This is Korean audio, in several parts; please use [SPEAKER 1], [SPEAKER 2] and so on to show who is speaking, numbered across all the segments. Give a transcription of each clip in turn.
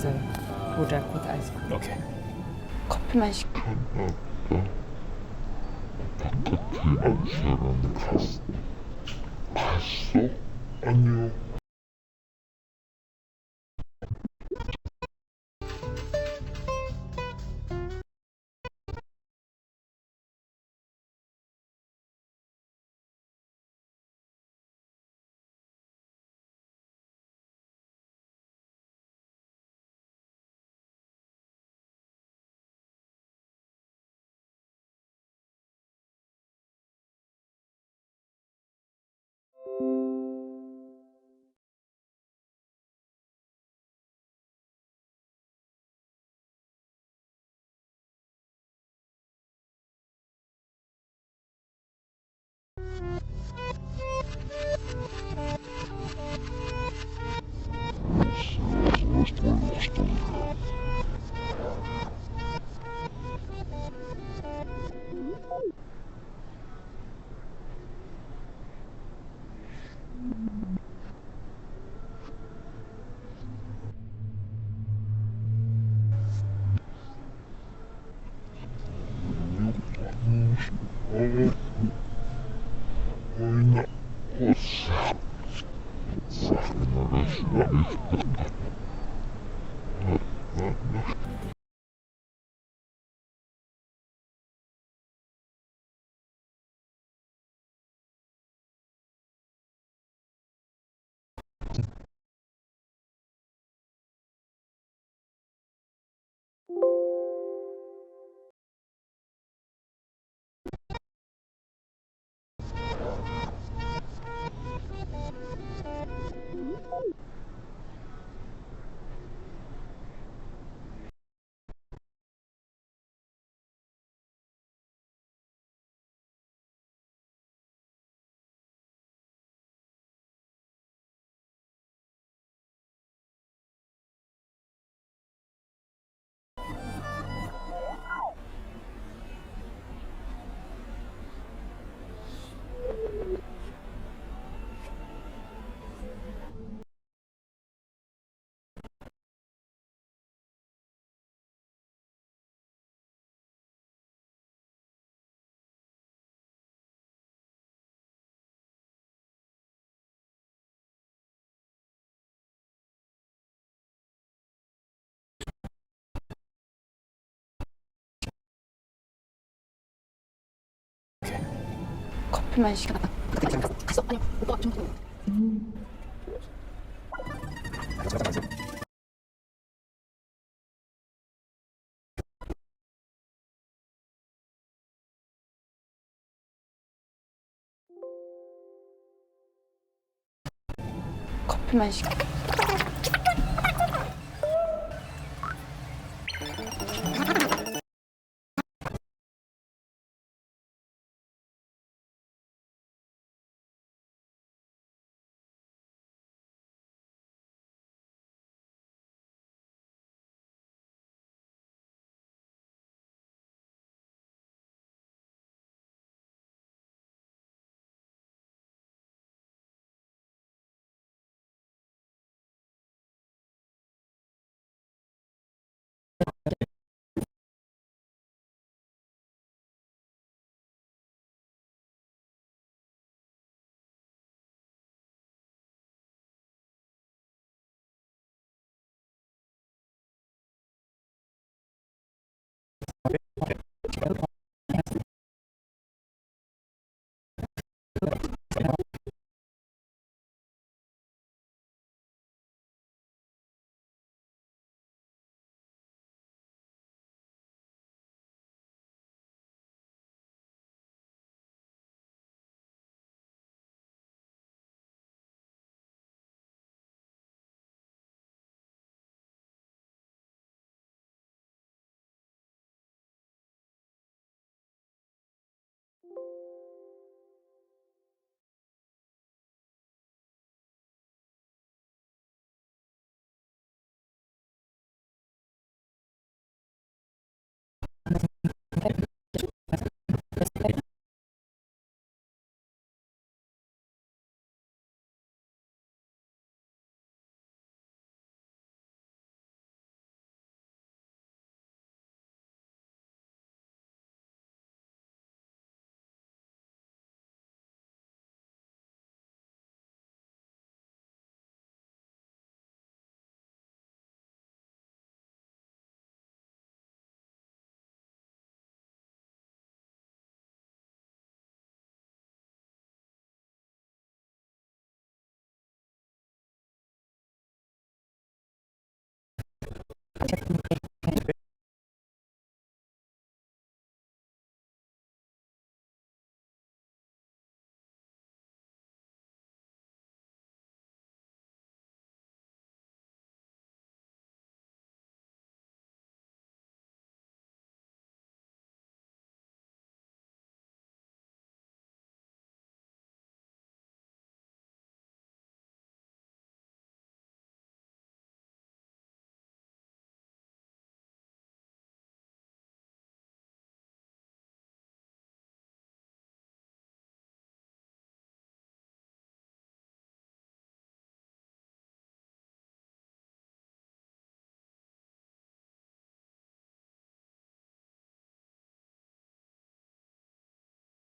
[SPEAKER 1] Kiste Cola gut Eis.
[SPEAKER 2] Okay.
[SPEAKER 1] 커피만 시켜.
[SPEAKER 3] 사람 갔어? 아니요. Знаешь, твоего что ли? Война.
[SPEAKER 1] 커피만 시켜.
[SPEAKER 4] 갔어? 아니요. 오빠가 좀
[SPEAKER 1] 커피만 시켜.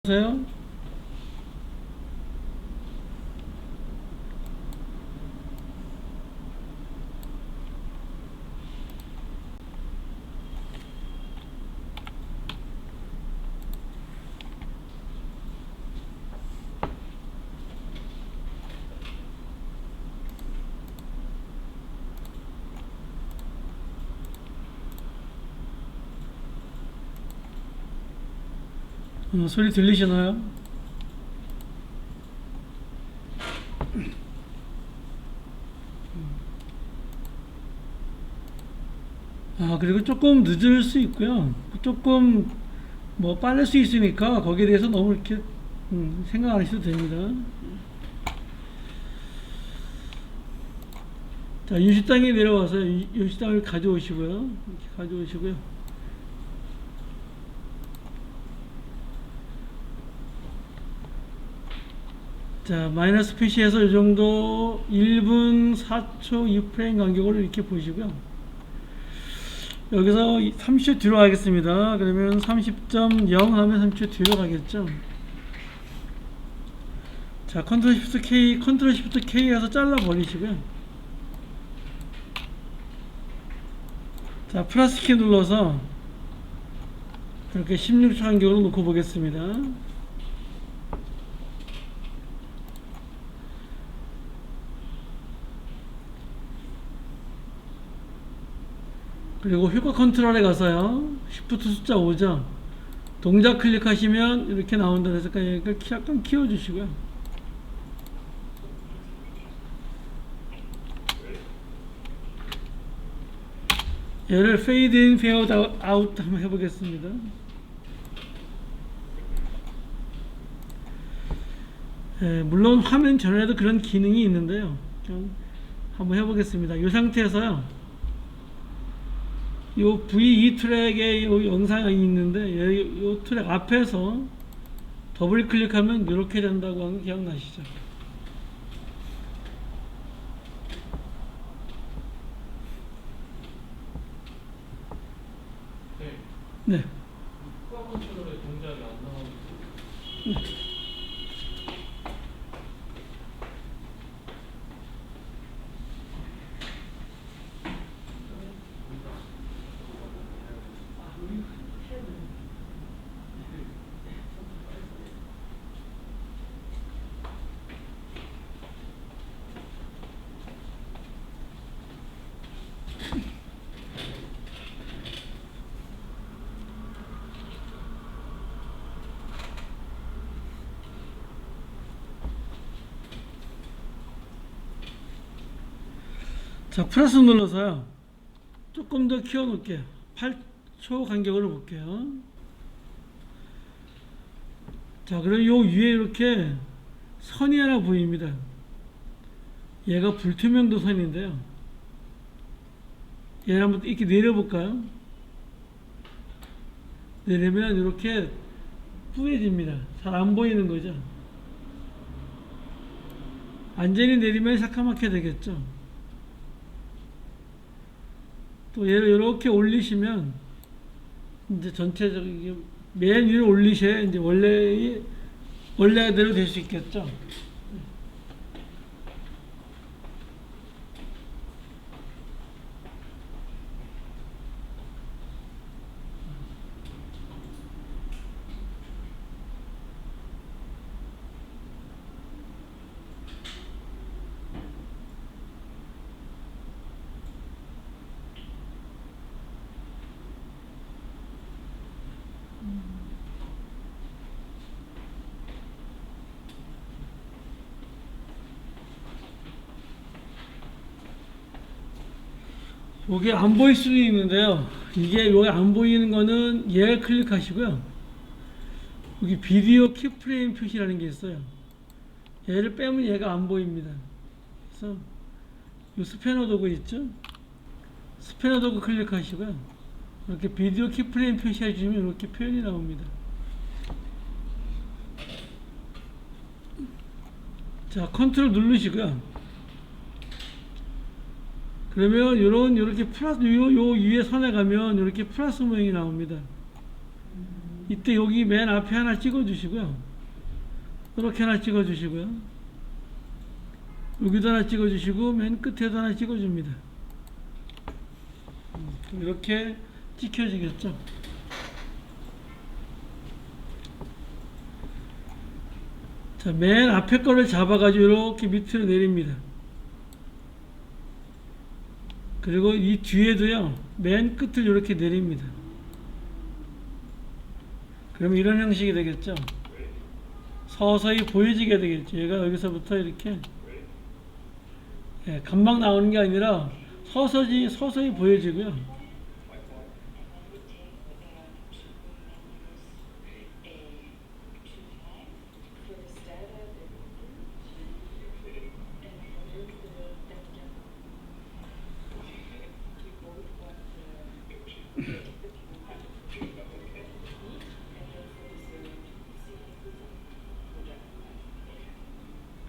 [SPEAKER 2] 보세요. 소리 들리시나요? 그리고 조금 늦을 수 있고요. 조금 뭐 빠를 수 있으니까 거기에 대해서 너무 이렇게 생각 안 하셔도 됩니다. 자, 윤식당에 내려와서 윤식당을 가져오시고요. 이렇게 가져오시고요. 자, 마이너스 표시해서 이 정도 1분 4초 2프레임 간격으로 이렇게 보시고요. 여기서 30초 뒤로 가겠습니다. 그러면 30.0 하면 30초 뒤로 가겠죠. 자, 컨트롤 시프트 K, 컨트롤 시프트 K 해서 잘라 버리시고요. 자, 플러스 키 눌러서 이렇게 16초 간격으로 놓고 보겠습니다. 그리고 효과 컨트롤에 가서요, Shift 숫자 5죠. 동작 클릭하시면 이렇게 나온다. 그래서 약간 키워주시고요. 얘를 페이드 인, 페이드 아웃 한번 해보겠습니다. 물론 화면 전에도 그런 기능이 있는데요. 한번 해보겠습니다. 이 상태에서요, 요 V2 트랙에 요 영상이 있는데, 요 트랙 앞에서 더블 클릭하면 이렇게 된다고 하는 거 기억나시죠? 네. 컨트롤의 동작이 안 나오는. 자, 플러스 눌러서요, 조금 더 키워 놓을게요. 8초 간격으로 볼게요. 자, 그럼 요 위에 이렇게 선이 하나 보입니다. 얘가 불투명도 선인데요, 얘를 한번 이렇게 내려볼까요? 내리면 이렇게 뿌얘집니다. 잘 안 보이는 거죠. 완전히 내리면 새까맣게 되겠죠. 또 얘를 이렇게 올리시면 이제 전체적인 맨 위로 올리셔야 이제 원래대로 될 수 있겠죠. 이게 안 보일 수도 있는데요. 이게 여기 안 보이는 거는 얘 클릭하시고요. 여기 비디오 키프레임 표시라는 게 있어요. 얘를 빼면 얘가 안 보입니다. 그래서 이 스패너 도구 있죠? 스패너 도구 클릭하시고요. 이렇게 비디오 키프레임 표시해 주시면 이렇게 표현이 나옵니다. 자, 컨트롤 누르시고요. 그러면 이렇게 플러스, 요 위에 선에 가면 이렇게 플러스 모양이 나옵니다. 이때 여기 맨 앞에 하나 찍어 주시고요. 이렇게 하나 찍어 주시고요. 여기도 하나 찍어 주시고 맨 끝에도 하나 찍어 줍니다. 이렇게 찍혀지겠죠. 자, 맨 앞에 거를 잡아가지고 이렇게 밑으로 내립니다. 그리고 이 뒤에도요, 맨 끝을 이렇게 내립니다. 그러면 이런 형식이 되겠죠. 서서히 보여지게 되겠죠. 얘가 여기서부터 이렇게, 예, 금방 나오는 게 아니라 서서히 보여지고요.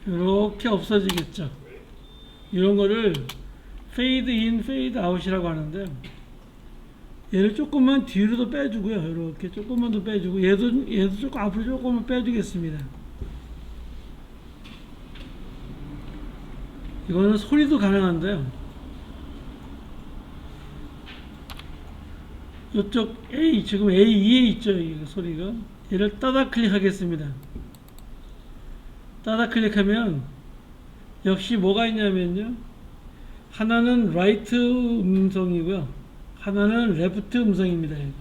[SPEAKER 2] 이렇게 없어지겠죠. 이런 거를 페이드 인, 페이드 아웃이라고 하는데, 얘를 조금만 뒤로도 빼주고요. 이렇게 조금만 더 빼주고, 얘도 조금 앞으로 조금만 빼주겠습니다. 이거는 소리도 가능한데요. 이쪽 A, 지금 A2에 있죠. 이 소리가. 얘를 따다 클릭하겠습니다. 따다 클릭하면 역시 뭐가 있냐면요, 하나는 라이트 음성이고요, 하나는 레프트 음성입니다. 얘가.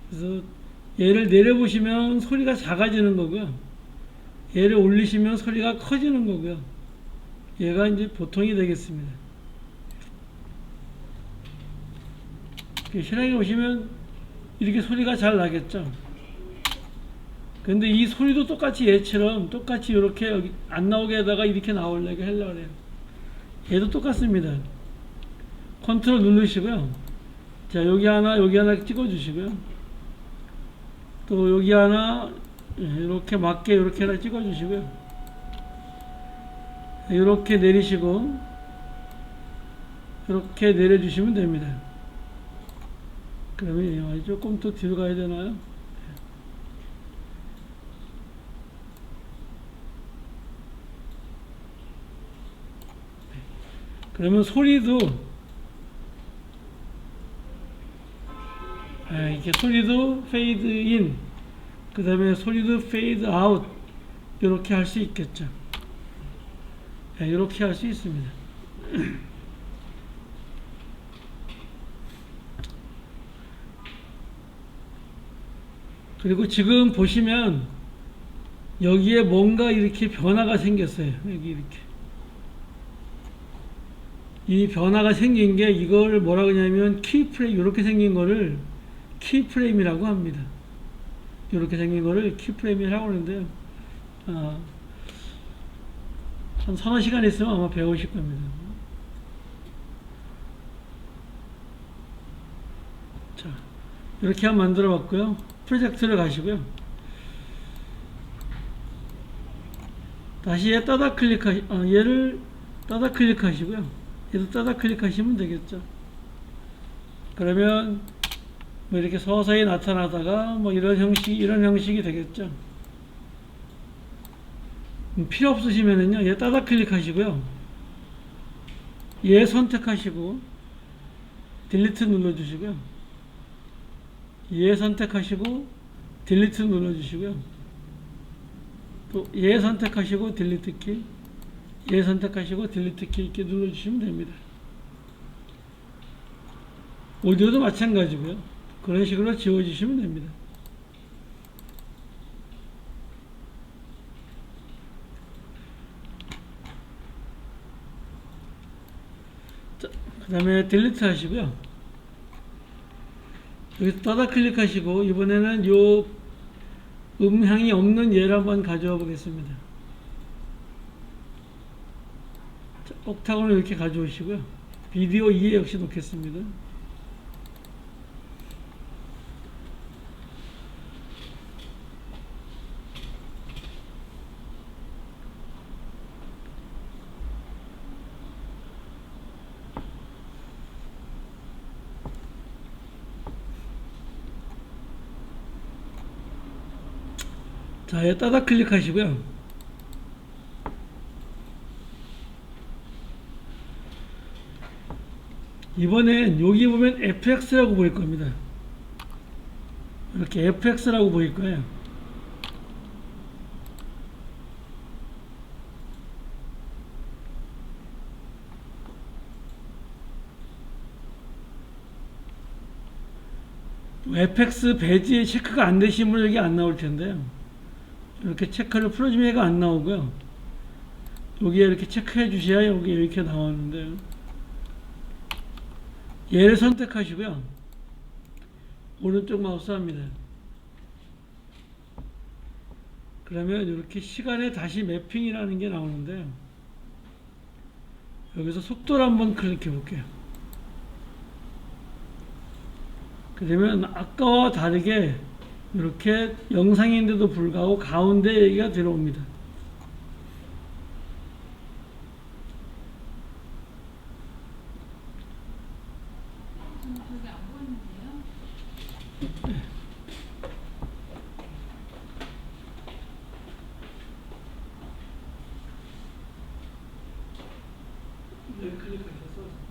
[SPEAKER 2] 그래서 얘를 내려보시면 소리가 작아지는 거고요, 얘를 올리시면 소리가 커지는 거고요. 얘가 이제 보통이 되겠습니다. 실행해 보시면 이렇게 소리가 잘 나겠죠. 근데 이 소리도 똑같이 얘처럼 똑같이 이렇게 여기 안 나오게 하다가 이렇게 나오려고 하려고 해요. 얘도 똑같습니다. 컨트롤 누르시고요. 자, 여기 하나 찍어 주시고요. 또 여기 하나 이렇게 맞게 이렇게 하나 찍어 주시고요. 이렇게 내리시고 이렇게 내려 주시면 됩니다. 그러면 조금 더 뒤로 가야 되나요? 그러면 소리도 이렇게 소리도 페이드 인, 그 다음에 소리도 페이드 아웃, 이렇게 할 수 있겠죠. 이렇게 할 수 있습니다. 그리고 지금 보시면 여기에 뭔가 이렇게 변화가 생겼어요. 여기 이렇게. 이 변화가 생긴 게 이걸 뭐라고 하냐면 키프레임, 이렇게 생긴 거를 키프레임이라고 합니다. 이렇게 생긴 거를 키프레임이라고 하는데요. 한 서너 시간 있으면 아마 배우실 겁니다. 자, 이렇게 한번 만들어 봤고요. 프로젝트를 가시고요. 다시 얘 따다 얘를 따다 클릭하시고요. 얘도 따다 클릭하시면 되겠죠. 그러면 뭐 이렇게 서서히 나타나다가 뭐 이런 형식이 되겠죠. 필요 없으시면은요, 얘 따다 클릭하시고요. 얘 선택하시고 딜리트 눌러주시고요. 얘 선택하시고 딜리트 눌러주시고요. 또 얘 선택하시고 딜리트 키, 얘 선택하시고 딜리트 키 이렇게 눌러주시면 됩니다. 오디오도 마찬가지고요. 그런 식으로 지워주시면 됩니다. 그 다음에 딜리트 하시고요. 여기 따다 클릭하시고 이번에는 요 음향이 없는 얘를 한번 가져와 보겠습니다. 자, 옥타곤을 이렇게 가져오시고요. 비디오 2에 역시 놓겠습니다. 자, 얘 따다 클릭하시고요. 이번엔 여기 보면 FX라고 보일 겁니다. 이렇게 FX라고 보일 거예요. FX 배지에 체크가 안 되신 분은 여기 안 나올 텐데요. 이렇게 체크를 풀어주면 얘가 안 나오고요. 여기에 이렇게 체크해 주셔야 여기 이렇게 나오는데요. 얘를 선택하시고요. 오른쪽 마우스 합니다. 그러면 이렇게 시간에 다시 매핑이라는 게 나오는데요. 여기서 속도를 한번 클릭해 볼게요. 그러면 아까와 다르게 이렇게 영상인데도 불구하고 가운데 얘기가 들어옵니다. 네, 클릭하셔서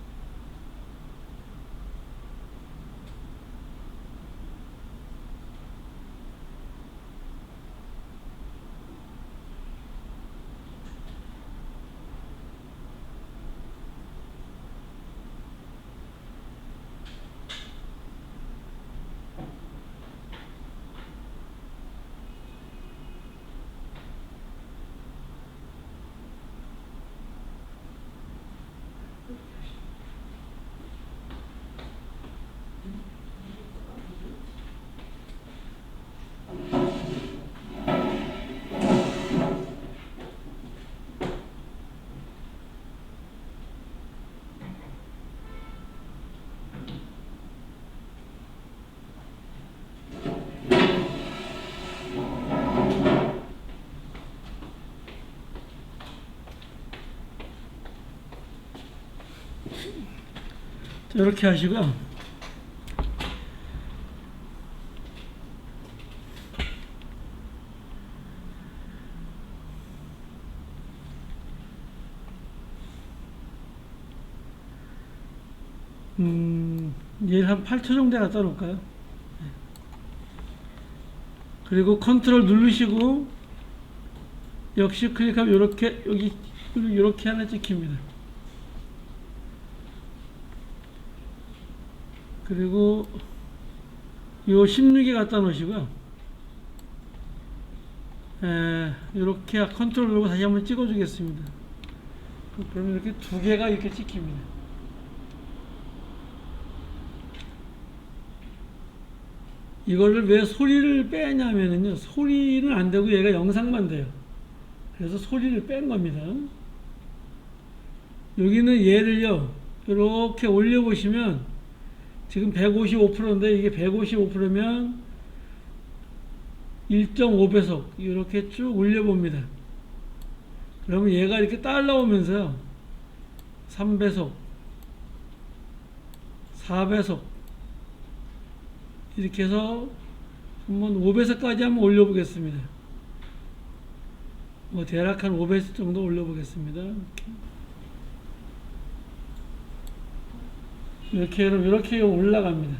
[SPEAKER 2] 이렇게 하시고요. 얘를 한 8초 정도 갖다 놓을까요? 그리고 컨트롤 누르시고 역시 클릭하면 이렇게 여기 이렇게 하나 찍힙니다. 그리고 요 16에 갖다 놓으시고요. 이렇게 컨트롤 누르고 다시 한번 찍어 주겠습니다. 그러면 이렇게 두 개가 이렇게 찍힙니다. 이거를 왜 소리를 빼냐면요, 소리는 안 되고 얘가 영상만 돼요. 그래서 소리를 뺀 겁니다. 여기는 얘를요 이렇게 올려 보시면 지금 155%인데 이게 155%면 1.5배속 이렇게 쭉 올려 봅니다. 그러면 얘가 이렇게 따라오면서요 3배속 4배속 이렇게 해서 한번 5배속까지 한번 올려 보겠습니다. 뭐 대략 한 5배속 정도 올려 보겠습니다. 이렇게 올라갑니다.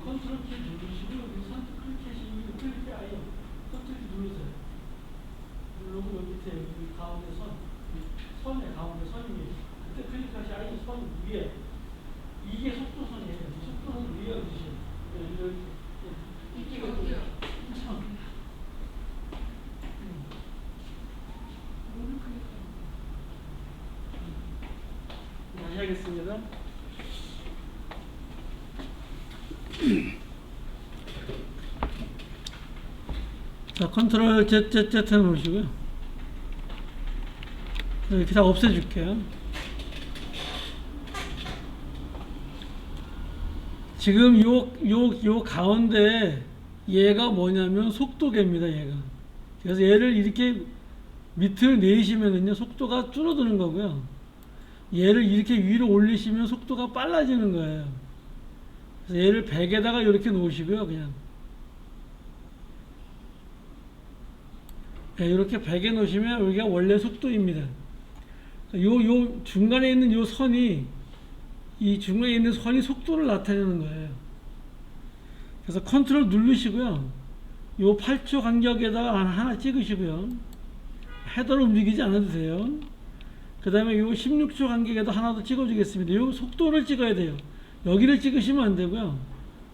[SPEAKER 2] 컨트롤 키 누르시고 여기 선택 클릭하시고 클릭 아예 컨트롤 키 누르세요. 누르고 여기 밑에 여기 가운데 선에 가운데 선이 그때 클릭하시 아예 선 위에 이게 속도선이에요. 속도선 위에 주시면 이렇게 이끼가 다시 하겠습니다. 자, 컨트롤 Z 누르시고요. 이렇게 다 없애줄게요. 지금 요 가운데 얘가 뭐냐면 속도계입니다, 얘가. 그래서 얘를 이렇게 밑을 내리시면은요, 속도가 줄어드는 거고요. 얘를 이렇게 위로 올리시면 속도가 빨라지는 거예요. 그래서 얘를 100에다가 이렇게 놓으시고요. 그냥 이렇게 100에 놓으시면 여기가 원래 속도입니다. 요 중간에 있는 요 선이, 이 중간에 있는 선이 속도를 나타내는 거예요. 그래서 컨트롤 누르시고요. 요 8초 간격에다가 하나 찍으시고요. 헤더를 움직이지 않아도 돼요. 그 다음에 요 16초 간격에도 하나 더 찍어주겠습니다. 요 속도를 찍어야 돼요. 여기를 찍으시면 안 되고요.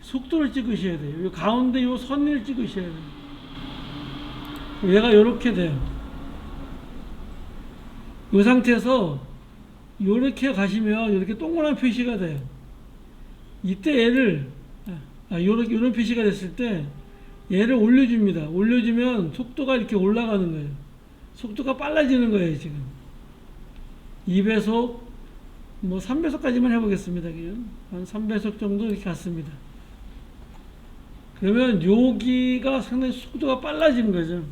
[SPEAKER 2] 속도를 찍으셔야 돼요. 요 가운데 요 선을 찍으셔야 돼요. 얘가 이렇게 돼요. 이 상태에서 이렇게 가시면 이렇게 동그란 표시가 돼요. 이때 얘를 이런 표시가 됐을 때 얘를 올려줍니다. 올려주면 속도가 이렇게 올라가는 거예요. 속도가 빨라지는 거예요. 지금 2배속 뭐 3배속까지만 해보겠습니다. 한 3배속 정도 이렇게 갔습니다. 그러면 여기가 상당히 속도가 빨라지는 거죠.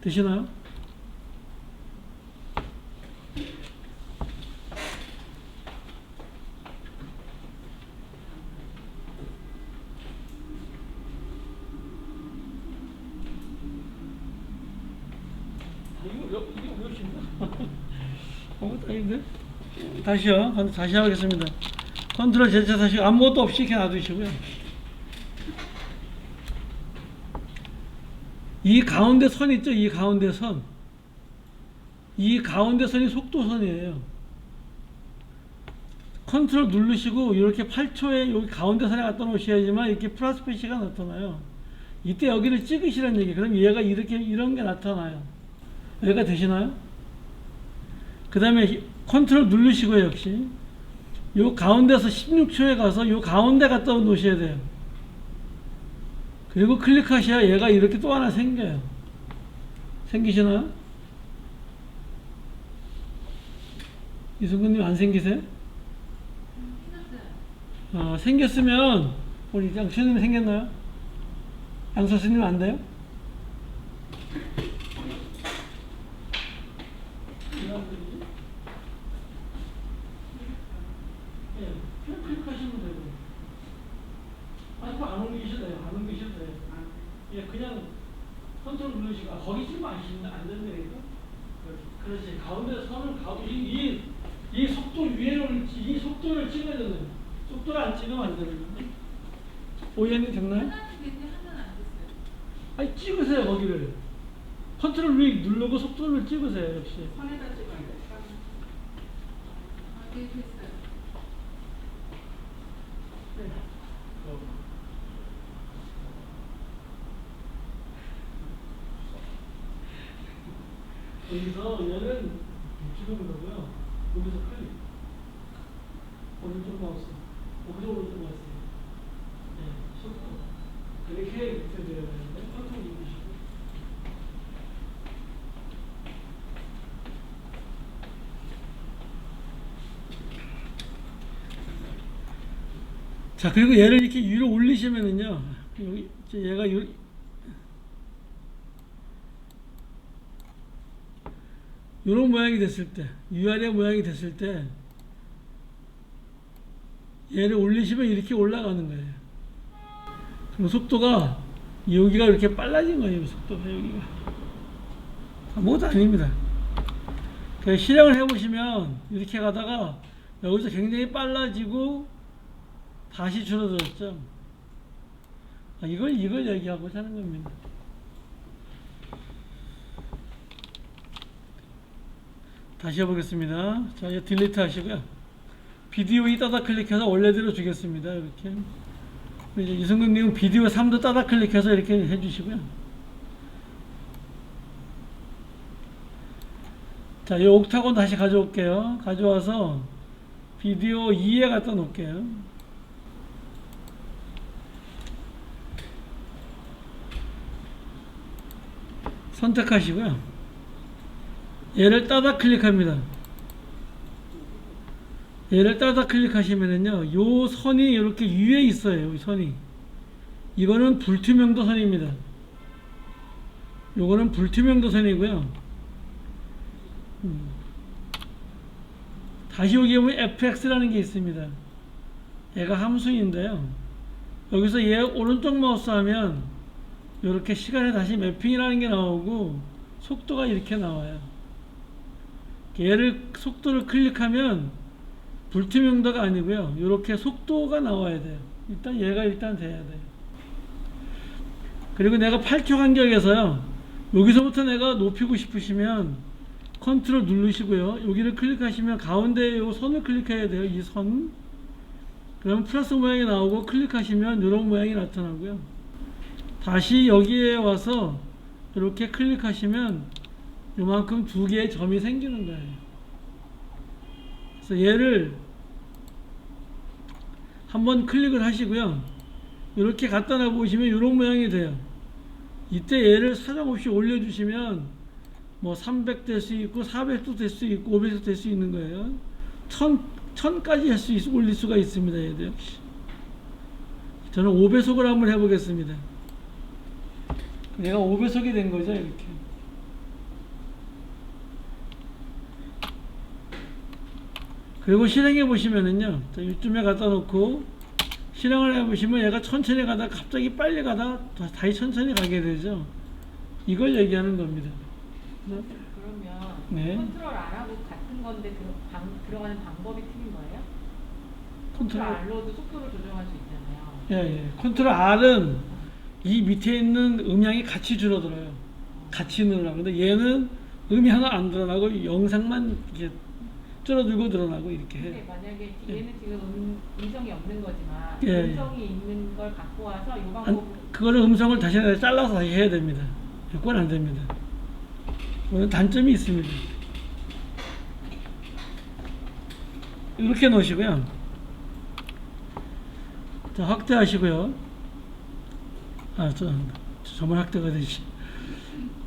[SPEAKER 2] 되시나요? 이게 무엇입니까? 아닌데? 다시요. 다시 하겠습니다. 컨트롤 Z 다시 아무것도 없이 이렇게 놔두시고요. 이 가운데 선 있죠? 이 가운데 선. 이 가운데 선이 속도선이에요. 컨트롤 누르시고 이렇게 8초에 여기 가운데 선에 갖다 놓으셔야지만 이렇게 플러스 표시가 나타나요. 이때 여기를 찍으시라는 얘기. 그럼 얘가 이런 게 나타나요. 여기가 되시나요? 그 다음에 컨트롤 누르시고요. 역시 요 가운데서 16초에 가서 요 가운데 갖다 놓으셔야 돼요. 그리고 클릭하셔야 얘가 이렇게 또 하나 생겨요. 생기시나요? 이승근님 안 생기세요? 생겼으면 우리 양수님 생겼나요? 양수님 안 돼요? 클릭하시면 되고. 안 옮기셔도 돼요. 안 옮기셔도 돼요. 예, 그냥 컨트롤 누르시고, 거기 지금 안 된다니까? 그렇지. 가운데 선을, 이 속도 위에를, 이 속도를 찍어야 되는, 속도를 안 찍으면 안 되는 거예요. 오해는 됐나요? 아니, 찍으세요, 거기를. 컨트롤 누르고 속도를 찍으세요, 역시.
[SPEAKER 5] 손에다 찍어야 돼. 됐어요.
[SPEAKER 2] 여기서 얘는 찍는 거고요. 여기서 클릭. 오른쪽 마우스. 오른쪽 마우스. 네, 속도. 그렇게 이렇게 되어야 되는데 컨트롤 누르시고. 자, 그리고 얘를 이렇게 위로 올리시면은요, 여기 얘가 이런 모양이 됐을 때, 위아래 모양이 됐을 때, 얘를 올리시면 이렇게 올라가는 거예요. 그럼 속도가 여기가 이렇게 빨라진 거예요. 속도가 여기가 아무것도 아닙니다. 실행을 해보시면 이렇게 가다가 여기서 굉장히 빨라지고 다시 줄어들었죠. 이걸 얘기하고자 하는 겁니다. 다시 해보겠습니다. 자, 이제 딜리트 하시고요. 비디오 2 따다 클릭해서 원래대로 주겠습니다. 이렇게. 이제 이승근님은 비디오 3도 따다 클릭해서 이렇게 해주시고요. 자, 이 옥타곤 다시 가져올게요. 가져와서 비디오 2에 갖다 놓을게요. 선택하시고요. 얘를 따다 클릭합니다. 얘를 따다 클릭하시면은요, 요 선이 이렇게 위에 있어요. 이 선이. 이거는 불투명도 선입니다. 요거는 불투명도 선이고요. 다시 여기 보면 fx라는 게 있습니다. 얘가 함수인데요. 여기서 얘 오른쪽 마우스 하면 이렇게 시간에 다시 매핑이라는 게 나오고 속도가 이렇게 나와요. 얘를 속도를 클릭하면 불투명도가 아니고요. 이렇게 속도가 나와야 돼요. 일단 얘가 일단 돼야 돼요. 그리고 내가 8초 간격에서요. 여기서부터 내가 높이고 싶으시면 컨트롤 누르시고요. 여기를 클릭하시면 가운데 요 선을 클릭해야 돼요. 이 선. 그러면 플러스 모양이 나오고 클릭하시면 이런 모양이 나타나고요. 다시 여기에 와서 이렇게 클릭하시면 요만큼 두 개의 점이 생기는 거예요. 그래서 얘를 한번 클릭을 하시고요. 이렇게 갖다 놔보시면 이런 모양이 돼요. 이때 얘를 사정없이 올려주시면 뭐 300 될 수 있고 400도 될 수 있고 500도 될 수 있는 거예요. 1000까지 할 수 올릴 수가 있습니다. 얘도 역시. 저는 5배속을 한번 해보겠습니다. 얘가 5배속이 된 거죠. 이렇게. 그리고 실행해 보시면은요. 이쯤에 갖다 놓고 실행을 해 보시면 얘가 천천히 가다 갑자기 빨리 가다 다시 천천히 가게 되죠. 이걸 얘기하는 겁니다.
[SPEAKER 5] 그러면
[SPEAKER 2] 네.
[SPEAKER 5] 컨트롤 R하고 같은 건데 들어가는 방법이 틀린 거예요? 컨트롤
[SPEAKER 2] 컨트롤
[SPEAKER 5] R로도 속도를 조정할 수 있잖아요.
[SPEAKER 2] 예. 컨트롤 R은 이 밑에 있는 음향이 같이 줄어들어요. 같이 늘어나고. 근데 얘는 음향은 안 드러나고 영상만 이렇게 줄어들고 드러나고 이렇게
[SPEAKER 5] 근데
[SPEAKER 2] 해.
[SPEAKER 5] 만약에 얘는 지금 음성이 없는 거지만
[SPEAKER 2] 예.
[SPEAKER 5] 음성이 있는 걸 갖고 와서 이 방법
[SPEAKER 2] 그거를 음성을 다시 잘라서 다시 해야 됩니다. 그건 안 됩니다. 그건 단점이 있습니다. 이렇게 놓으시고요. 자, 확대하시고요. 저만 확대가 되지.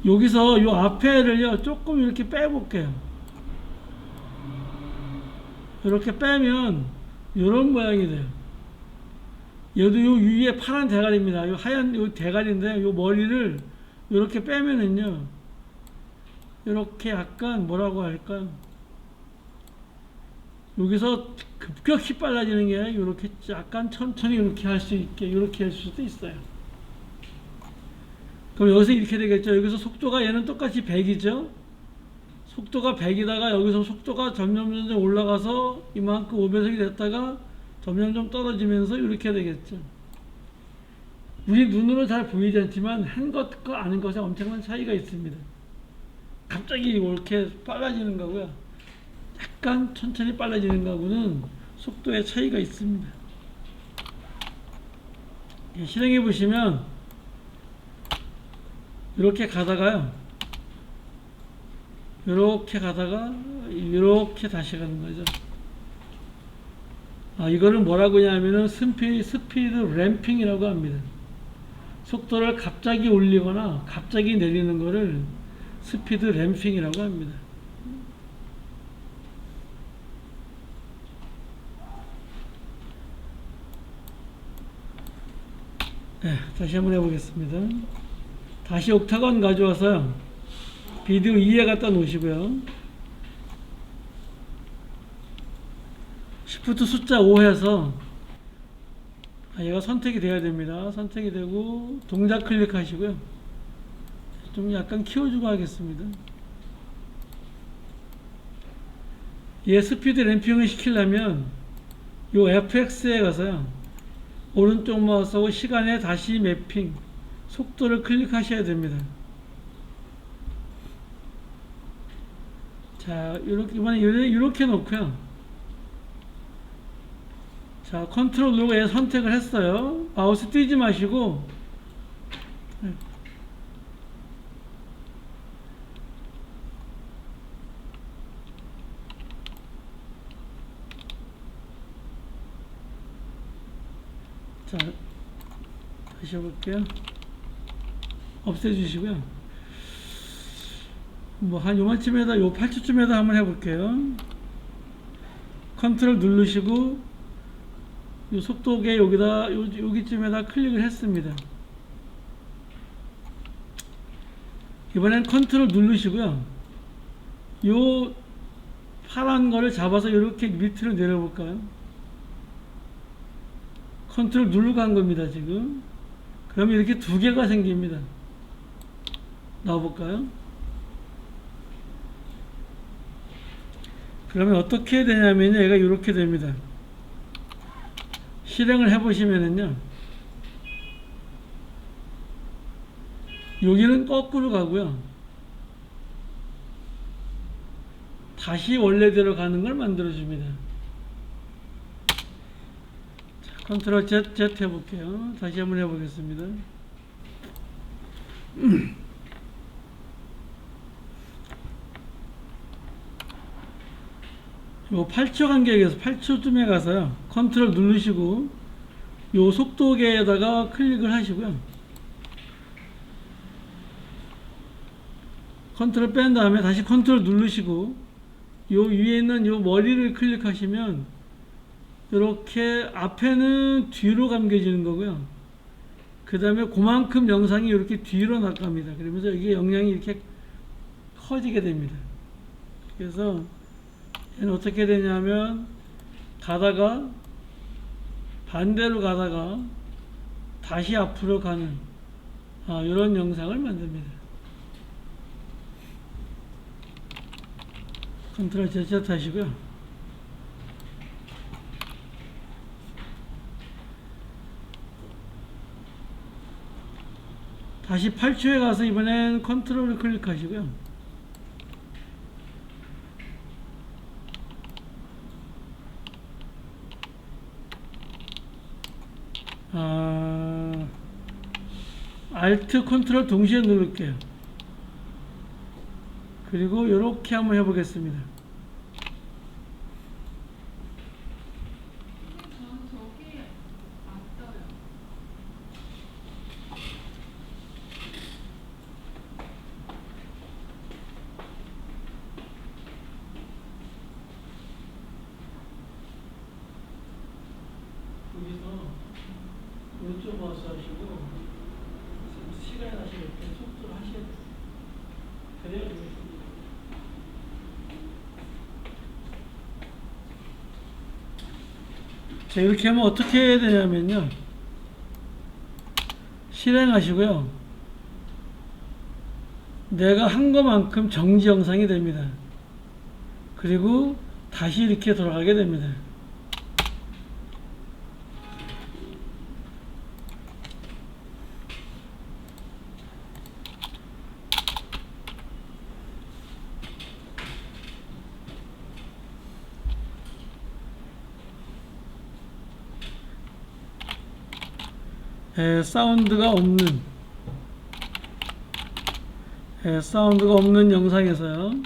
[SPEAKER 2] 여기서 요 앞에를요 조금 이렇게 빼볼게요. 이렇게 빼면 이런 모양이 돼요. 얘도 요 위에 파란 대가리입니다. 요 하얀 요 대가리인데 요 머리를 이렇게 빼면은요 이렇게 약간 뭐라고 할까요? 여기서 급격히 빨라지는 게 아니라 이렇게 약간 천천히 이렇게 할 수 있게 이렇게 할 수도 있어요. 그럼 여기서 이렇게 되겠죠. 여기서 속도가 얘는 똑같이 100이죠. 속도가 100이다가 여기서 속도가 점점 올라가서 이만큼 5배속이 됐다가 점점 떨어지면서 이렇게 되겠죠. 우리 눈으로 잘 보이지 않지만 한 것과 아는 것에 엄청난 차이가 있습니다. 갑자기 이렇게 빨라지는 거고요. 약간 천천히 빨라지는 거하고는 속도의 차이가 있습니다. 실행해 보시면 이렇게 가다가요. 이렇게 가다가 이렇게 다시 가는 거죠. 이거를 뭐라고 하냐면은 스피드 램핑이라고 합니다. 속도를 갑자기 올리거나 갑자기 내리는 거를 스피드 램핑이라고 합니다. 네, 다시 한번 해보겠습니다. 다시 옥타곤 가져와서 비디오 2에 갖다 놓으시고요. Shift 숫자 5 해서 얘가 선택이 돼야 됩니다. 선택이 되고 동작 클릭하시고요. 좀 약간 키워주고 하겠습니다. 얘 스피드 램핑을 시키려면 요 FX에 가서요. 오른쪽 마우스하고 시간에 다시 매핑 속도를 클릭하셔야 됩니다. 자, 이번에 이렇게 놓고요. 자, 컨트롤 누르고 얘 선택을 했어요. 마우스 띄지 마시고 자, 다시 해볼게요. 없애주시고요. 뭐 한 요만쯤에다 요 8초쯤에다 한번 해볼게요. 컨트롤 누르시고 요 속도계 여기다 여기쯤에다 클릭을 했습니다. 이번엔 컨트롤 누르시고요. 요 파란 거를 잡아서 이렇게 밑으로 내려볼까요? 컨트롤 누르고 간 겁니다, 지금. 그러면 이렇게 두 개가 생깁니다. 나와볼까요? 그러면 어떻게 해야 되냐면요, 얘가 이렇게 됩니다. 실행을 해보시면은요, 여기는 거꾸로 가고요, 다시 원래대로 가는 걸 만들어줍니다. 자, 컨트롤 Z 해볼게요. 다시 한번 해보겠습니다. 요 8초 간격에서 8초쯤에 가서요, 컨트롤 누르시고 요 속도계에다가 클릭을 하시고요, 컨트롤 뺀 다음에 다시 컨트롤 누르시고 요 위에 있는 요 머리를 클릭하시면 이렇게 앞에는 뒤로 감겨지는 거고요, 그 다음에 그만큼 영상이 이렇게 뒤로 나갑니다. 그러면서 이게 영향이 이렇게 커지게 됩니다. 그래서 얘는 어떻게 되냐면 가다가 반대로 가다가 다시 앞으로 가는 이런 영상을 만듭니다. 컨트롤 Z 하시고요, 다시 8초에 가서 이번엔 컨트롤을 클릭하시고요, Alt 컨트롤 동시에 누를게요. 그리고 이렇게 한번 해보겠습니다.
[SPEAKER 5] 저는 저기 안 떠요.
[SPEAKER 2] 여기서 오른쪽 마우스 하시고 시간이 나시면 이렇게 속도를 하셔야 돼요. 그래야 되겠습니다. 자, 이렇게 하면 어떻게 해야 되냐면요, 실행하시고요, 내가 한 것만큼 정지 영상이 됩니다. 그리고 다시 이렇게 돌아가게 됩니다. 사운드가 없는 영상에서요,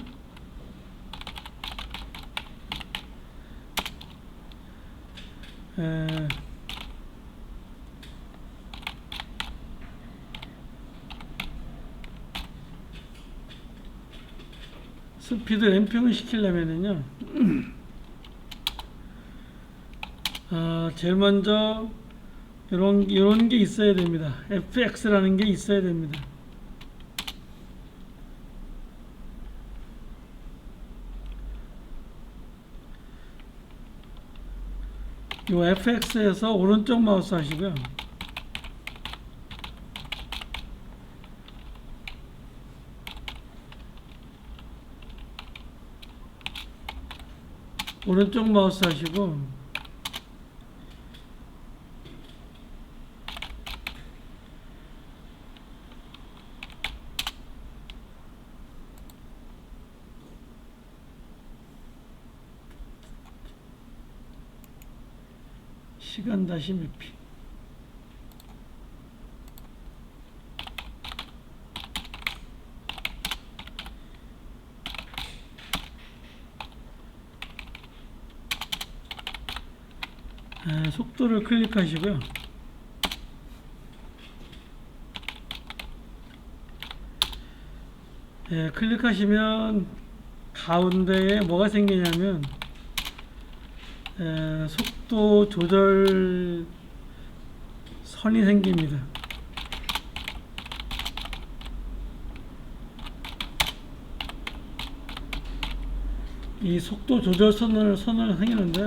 [SPEAKER 2] 스피드 램핑을 시키려면은요, 제일 먼저 이런 게 있어야 됩니다. FX라는 게 있어야 됩니다. 요 FX에서 오른쪽 마우스 하시고요, 오른쪽 마우스 하시고 시간 다시 매핑, 속도를 클릭하시고요, 클릭하시면 가운데에 뭐가 생기냐면 속도 조절 선이 생깁니다. 이 속도 조절 선을 생기는데요.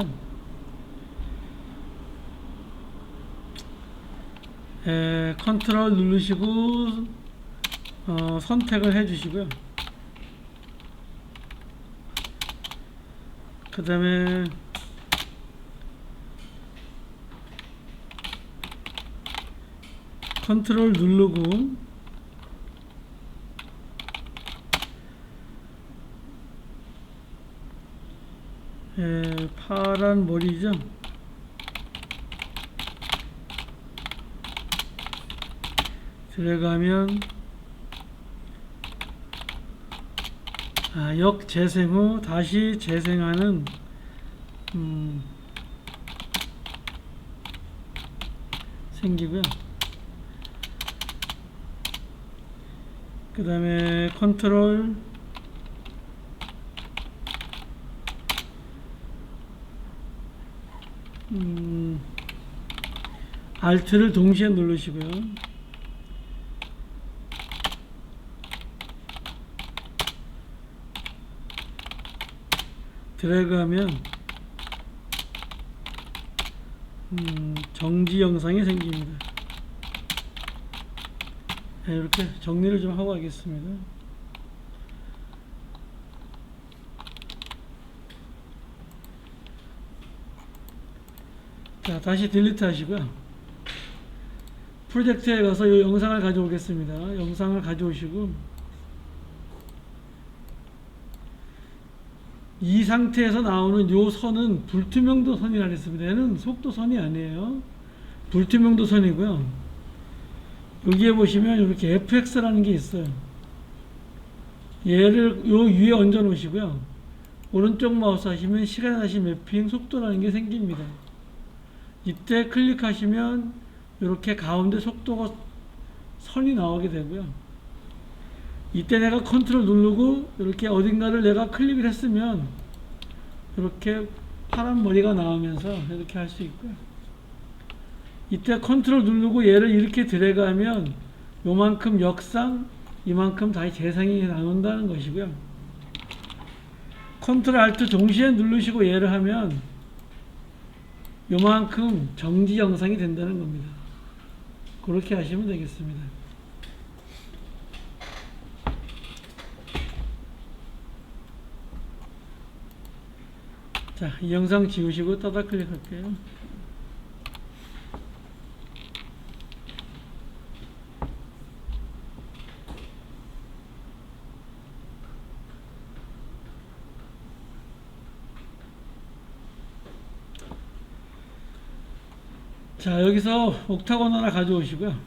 [SPEAKER 2] 컨트롤 누르시고 선택을 해 주시고요. 그 다음에 컨트롤 누르고 파란 머리죠. 들어가면 역재생 후 다시 재생하는 생기고요. 그 다음에 컨트롤 Alt를 동시에 누르시고요. 드래그하면 정지 영상이 생깁니다. 이렇게 정리를 좀 하고 가겠습니다. 자, 다시 딜리트 하시고요. 프로젝트에 가서 이 영상을 가져오겠습니다. 영상을 가져오시고 이 상태에서 나오는 요 선은 불투명도 선이라 했습니다. 얘는 속도선이 아니에요. 불투명도 선이고요. 여기에 보시면 이렇게 fx라는 게 있어요. 얘를 요 위에 얹어 놓으시고요. 오른쪽 마우스 하시면 시간하시 매핑 속도라는 게 생깁니다. 이때 클릭하시면 이렇게 가운데 속도가 선이 나오게 되고요. 이때 내가 컨트롤 누르고 이렇게 어딘가를 내가 클릭을 했으면 이렇게 파란 머리가 나오면서 이렇게 할 수 있고요. 이때 컨트롤 누르고 얘를 이렇게 드래그하면 요만큼 역상, 이만큼 다시 재생이 나온다는 것이고요. 컨트롤 알트 동시에 누르시고 얘를 하면 요만큼 정지 영상이 된다는 겁니다. 그렇게 하시면 되겠습니다. 자, 이 영상 지우시고 따다 클릭할게요. 자, 여기서 옥타곤 하나 가져오시고요.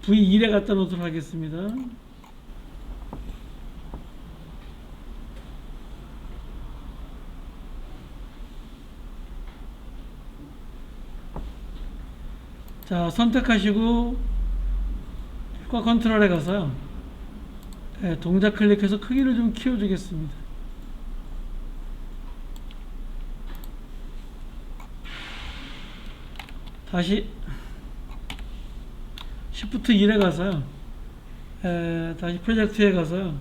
[SPEAKER 2] V1에 갖다 놓도록 하겠습니다. 자, 선택하시고 효과 컨트롤에 가서요. 동작 클릭해서 크기를 좀 키워주겠습니다. 다시 Shift 1에 가서요. 다시 프로젝트에 가서요.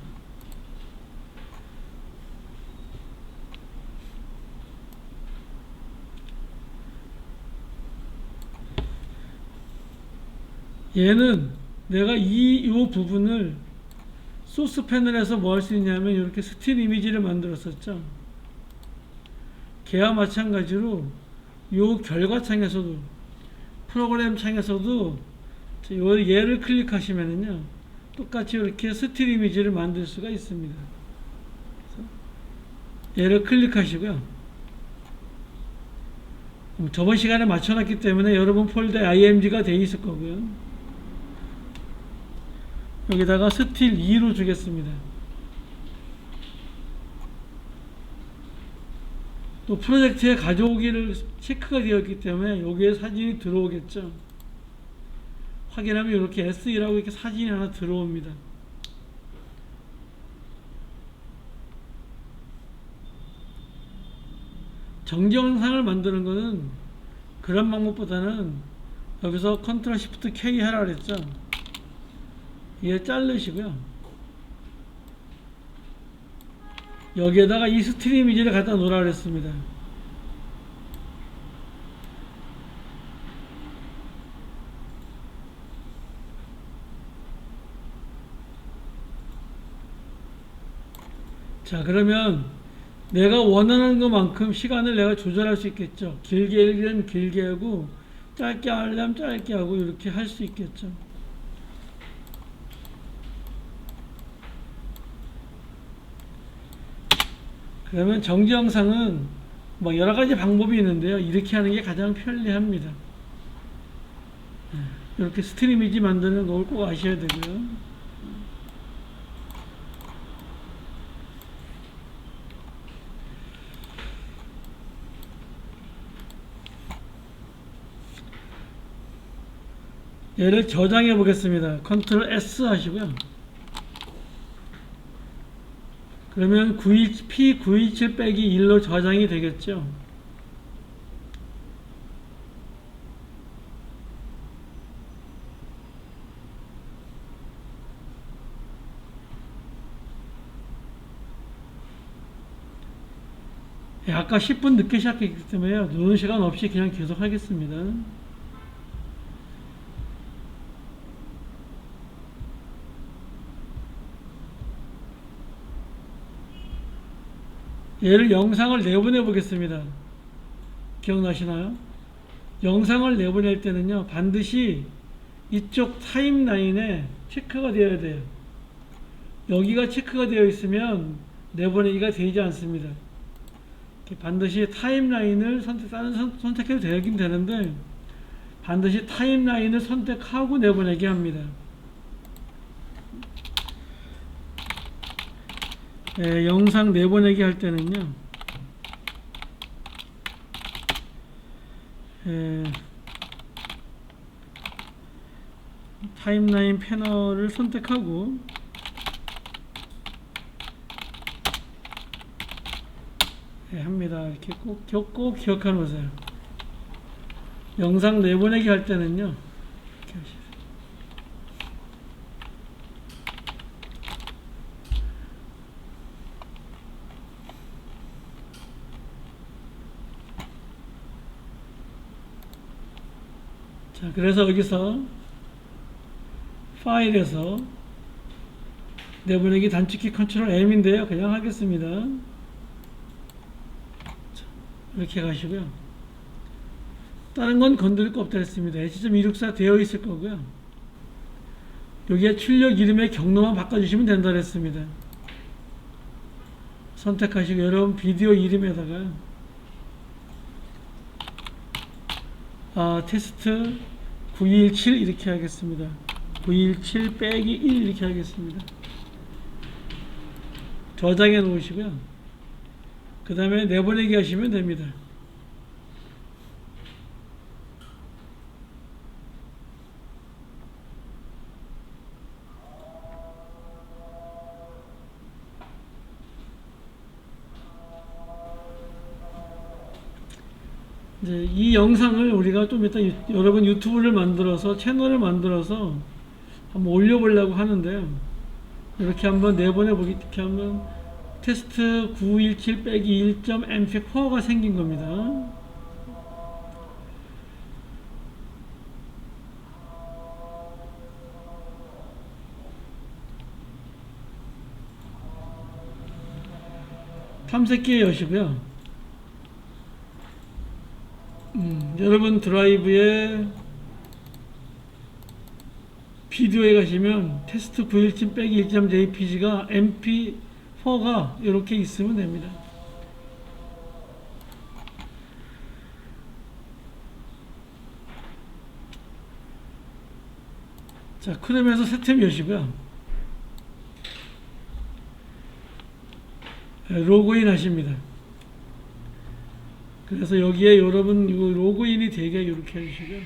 [SPEAKER 2] 얘는 내가 이 부분을 소스 패널에서 뭐 할 수 있냐면 이렇게 스틸 이미지를 만들었었죠. 걔와 마찬가지로 요 결과 창에서도 프로그램 창에서도 얘를 클릭하시면은요 똑같이 이렇게 스틸 이미지를 만들 수가 있습니다. 얘를 클릭하시고요. 저번 시간에 맞춰놨기 때문에 여러분 폴더에 img가 되어 있을 거고요. 여기다가 스틸 2로 주겠습니다. 또 프로젝트에 가져오기를 체크가 되었기 때문에 여기에 사진이 들어오겠죠. 확인하면 이렇게 S2라고 이렇게 사진이 하나 들어옵니다. 정정상을 만드는 거는 그런 방법보다는 여기서 컨트롤 시프트 K 하라 그랬죠. 얘 자르시고요. 여기에다가 이 스트림 이미지를 갖다 놓으라 그랬습니다. 자, 그러면 내가 원하는 것만큼 시간을 내가 조절할 수 있겠죠. 길게 하려면 길게 하고 짧게 하려면 짧게 하고 이렇게 할 수 있겠죠. 그러면 정지 영상은 뭐 여러 가지 방법이 있는데요. 이렇게 하는 게 가장 편리합니다. 이렇게 스트림 이미지 만드는 걸 꼭 아셔야 되고요. 얘를 저장해 보겠습니다. 컨트롤 S 하시고요. 그러면 P927-1로 저장이 되겠죠. 아까 10분 늦게 시작했기 때문에 노는 시간 없이 그냥 계속 하겠습니다. 얘를 영상을 내보내 보겠습니다. 기억나시나요? 영상을 내보낼 때는요, 반드시 이쪽 타임라인에 체크가 되어야 돼요. 여기가 체크가 되어 있으면 내보내기가 되지 않습니다. 반드시 타임라인을 선택해도 되긴 되는데, 반드시 타임라인을 선택하고 내보내게 합니다. 영상 내보내기 할 때는요, 타임라인 패널을 선택하고 합니다. 이렇게 꼭 기억해 놓으세요. 영상 내보내기 할 때는요, 이렇게 하시죠. 자, 그래서 여기서 파일에서 내보내기 단축키 컨트롤 M인데요. 그냥 하겠습니다. 자, 이렇게 가시고요. 다른 건 건드릴 거 없다 했습니다. H.264 되어 있을 거고요. 여기에 출력 이름의 경로만 바꿔주시면 된다 했습니다. 선택하시고 여러분 비디오 이름에다가 테스트 917 이렇게 하겠습니다. 917-1 이렇게 하겠습니다. 저장해 놓으시고요. 그 다음에 내보내기 하시면 됩니다. 이제 이 영상을 우리가 좀 이따 여러분 유튜브를 만들어서 채널을 만들어서 한번 올려보려고 하는데요. 이렇게 한번 내보내보기, 이렇게 한번 테스트 917-1.mp4가 생긴 겁니다. 탐색기에 여시고요. 여러분 드라이브에 비디오에 가시면 테스트 917-1.jpg가 mp4가 이렇게 있으면 됩니다. 자, 크롬에서 새 탭 여시고요. 로그인 하십니다. 그래서 여기에 여러분 이거 로그인이 되게 이렇게 해주시고요.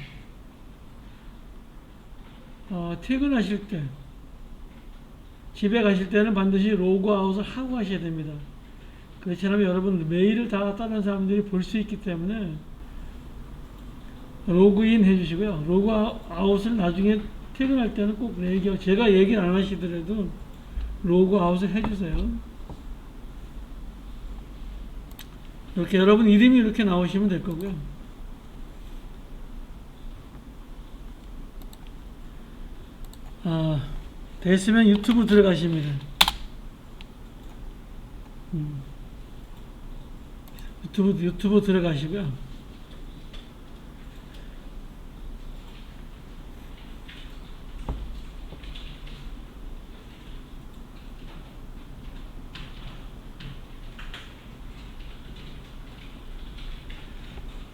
[SPEAKER 2] 퇴근하실 때, 집에 가실 때는 반드시 로그아웃을 하고 하셔야 됩니다. 그렇지 않으면 여러분 메일을 다 다른 사람들이 볼 수 있기 때문에 로그인 해주시고요. 로그아웃을 나중에 퇴근할 때는 꼭 제가 얘기를 안 하시더라도 로그아웃을 해주세요. 이렇게 여러분 이름이 이렇게 나오시면 될 거고요. 됐으면 유튜브 들어가십니다. 유튜브 들어가시고요.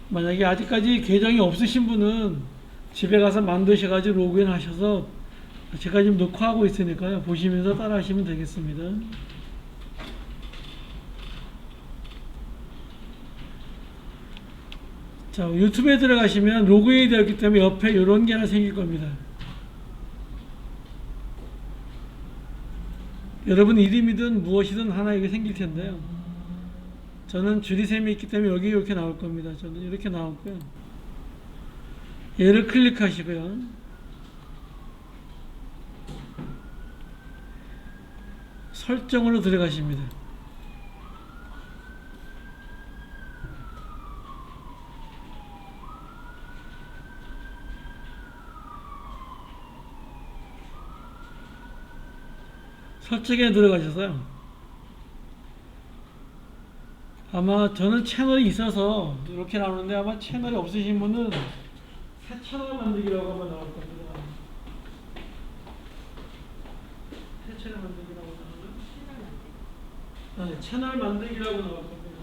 [SPEAKER 2] 만약에 아직까지 계정이 없으신 분은 집에 가서 만드셔가지고 로그인 하셔서 제가 지금 녹화하고 있으니까요. 보시면서 따라 하시면 되겠습니다. 자, 유튜브에 들어가시면 로그인이 되었기 때문에 옆에 이런 게 하나 생길 겁니다. 여러분 이름이든 무엇이든 하나 이게 생길 텐데요. 저는 줄이셈이 있기 때문에 여기 이렇게 나올 겁니다. 저는 이렇게 나왔고요. 얘를 클릭하시고요. 설정으로 들어가십니다. 설정에 들어가셔서요. 아마 저는 채널이 있어서 이렇게 나오는데 아마 채널이 없으신 분은 새 채널 만들기라고 하면 나올 겁니다. 새 채널 만들기라고 하면 네, 채널 만들기라고 나올 겁니다.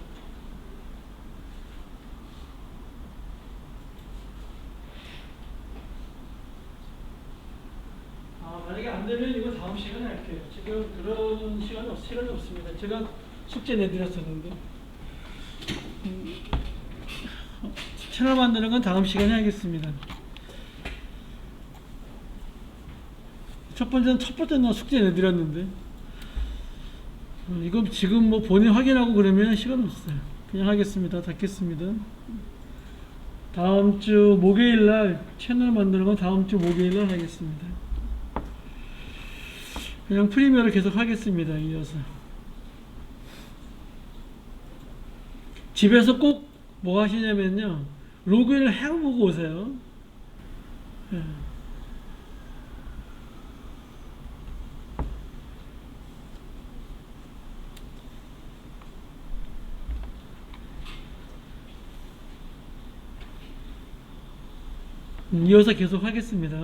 [SPEAKER 2] 만약에 안 되면 이거 다음 시간에 할게요. 지금 그런 시간이 없습니다. 제가 숙제 내드렸었는데. 채널 만드는 건 다음 시간에 하겠습니다. 첫 번째는 숙제 내드렸는데. 이거 지금 뭐 본인 확인하고 그러면 시간 없어요. 그냥 하겠습니다. 닫겠습니다. 다음 주 목요일날 채널 만드는 건 다음 주 목요일날 하겠습니다. 그냥 프리미어를 계속 하겠습니다. 이어서 집에서 꼭 뭐 하시냐면요, 로그인을 해보고 오세요. 예. 이어서 계속 하겠습니다.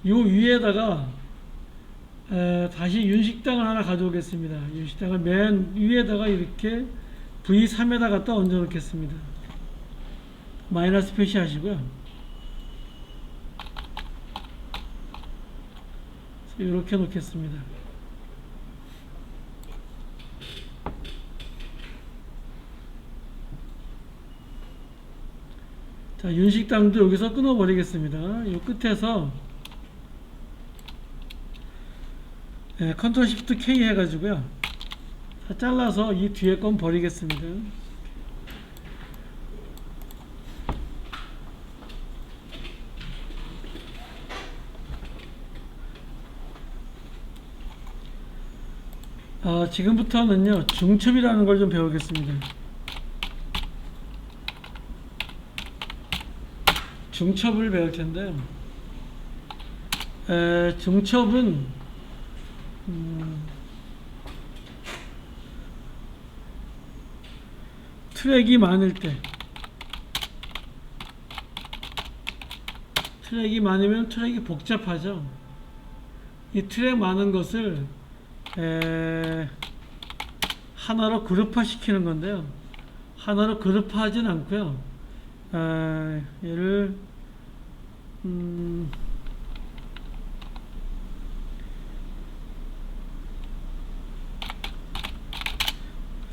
[SPEAKER 2] 요 위에다가 다시 윤식당을 하나 가져오겠습니다. 윤식당을 맨 위에다가 이렇게 V3에다 갖다 얹어 놓겠습니다. 마이너스 표시하시고요. 이렇게 놓겠습니다. 자, 윤식당도 여기서 끊어 버리겠습니다. 이 끝에서 컨트롤 시프트 K 해가지고요, 다 잘라서 이 뒤에 건 버리겠습니다. 지금부터는요, 중첩이라는 걸 좀 배우겠습니다. 중첩을 배울 텐데요. 중첩은 트랙이 많을 때, 트랙이 많으면 트랙이 복잡하죠. 이 트랙 많은 것을 하나로 그룹화 시키는 건데요, 하나로 그룹화 하진 않고요. 얘를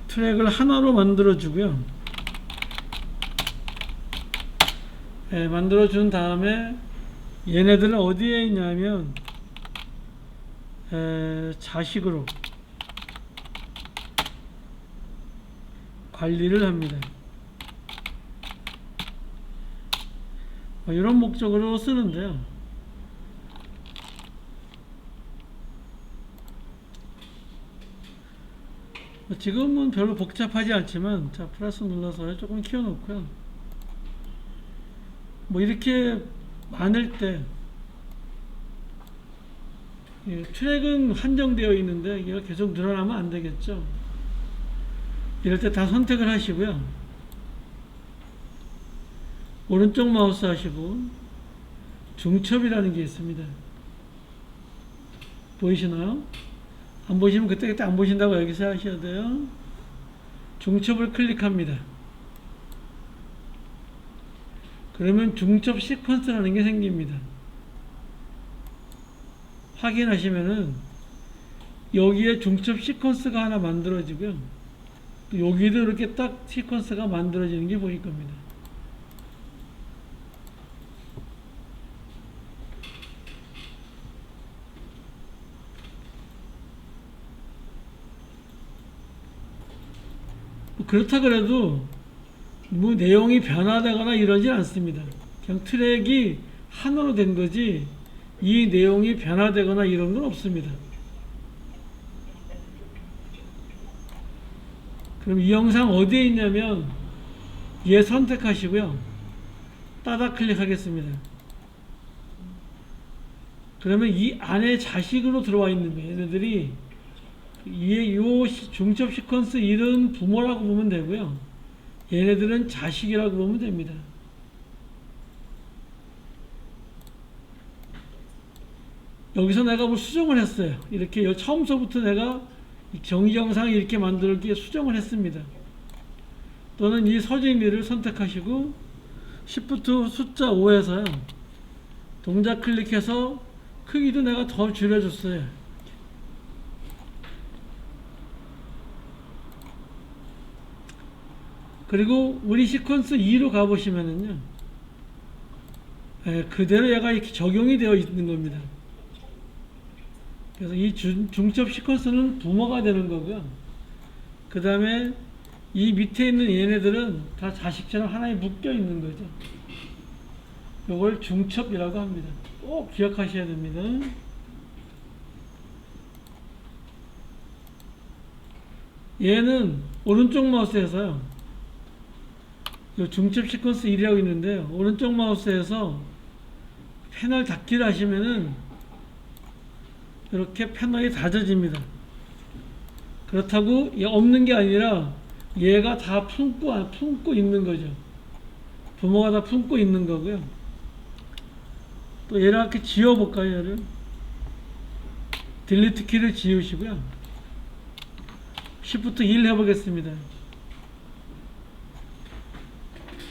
[SPEAKER 2] 트랙을 하나로 만들어 주고요. 만들어 준 다음에 얘네들은 어디에 있냐면 자식으로 관리를 합니다. 이런 목적으로 쓰는데요. 지금은 별로 복잡하지 않지만, 자, 플러스 눌러서 조금 키워놓고요. 뭐 이렇게 많을 때 트랙은 한정되어 있는데 얘가 계속 늘어나면 안 되겠죠. 이럴 때 다 선택을 하시고요. 오른쪽 마우스 하시고 중첩이라는 게 있습니다. 보이시나요? 안 보시면 그때 안 보신다고 여기서 하셔야 돼요. 중첩을 클릭합니다. 그러면 중첩 시퀀스라는 게 생깁니다. 확인하시면은 여기에 중첩 시퀀스가 하나 만들어지고요. 또 여기도 이렇게 딱 시퀀스가 만들어지는 게 보일 겁니다. 그렇다 그래도 뭐 내용이 변화되거나 이러지 않습니다. 그냥 트랙이 하나로 된 거지 이 내용이 변화되거나 이런 건 없습니다. 그럼 이 영상 어디에 있냐면 얘 선택하시고요. 따다 클릭하겠습니다. 그러면 이 안에 자식으로 들어와 있는 거예요. 얘네들이 요 중첩 시퀀스 1은 부모라고 보면 되고요. 얘네들은 자식이라고 보면 됩니다. 여기서 내가 뭘 수정을 했어요. 이렇게 처음서부터 내가 정의 영상을 이렇게 만들기에 수정을 했습니다. 또는 이 서진이를 선택하시고 Shift 숫자 5에서요. 동작 클릭해서 크기도 내가 더 줄여줬어요. 그리고 우리 시퀀스 2로 가보시면은요. 그대로 얘가 이렇게 적용이 되어 있는 겁니다. 그래서 이 중첩 시퀀스는 부모가 되는 거고요. 그 다음에 이 밑에 있는 얘네들은 다 자식처럼 하나에 묶여 있는 거죠. 이걸 중첩이라고 합니다. 꼭 기억하셔야 됩니다. 얘는 오른쪽 마우스에서요. 이 중첩 시퀀스 1이라고 있는데요. 오른쪽 마우스에서 패널 닫기를 하시면은 이렇게 패널이 닫아집니다. 그렇다고 얘 없는 게 아니라 얘가 다 품고 있는 거죠. 부모가 다 품고 있는 거고요. 또 얘를 이렇게 지워볼까요? 얘를 딜리트 키를 지우시고요. Shift 1 해보겠습니다.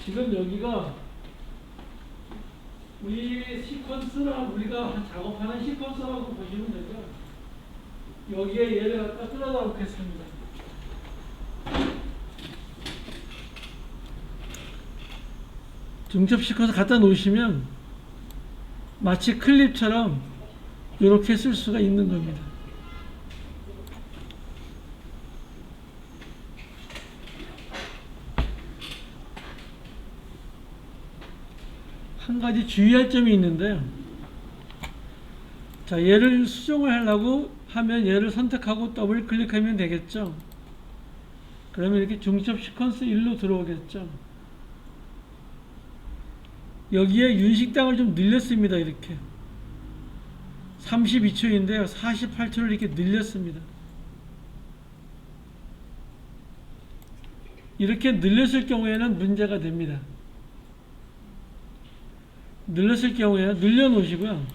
[SPEAKER 2] 지금 여기가 우리 시퀀스라 우리가 작업하는 시퀀스라고 보시면 되고요. 여기에 얘를 갖다 끌어다 놓겠습니다. 중첩 시퀀스 갖다 놓으시면 마치 클립처럼 이렇게 쓸 수가 있는 겁니다. 한 가지 주의할 점이 있는데요. 자, 얘를 수정을 하려고 하면 얘를 선택하고 더블 클릭하면 되겠죠. 그러면 이렇게 중첩 시퀀스 1로 들어오겠죠. 여기에 윤식당을 좀 늘렸습니다. 이렇게 32초인데요 48초를 이렇게 늘렸습니다. 이렇게 늘렸을 경우에는 문제가 됩니다. 늘렸을 경우에 늘려 놓으시고요.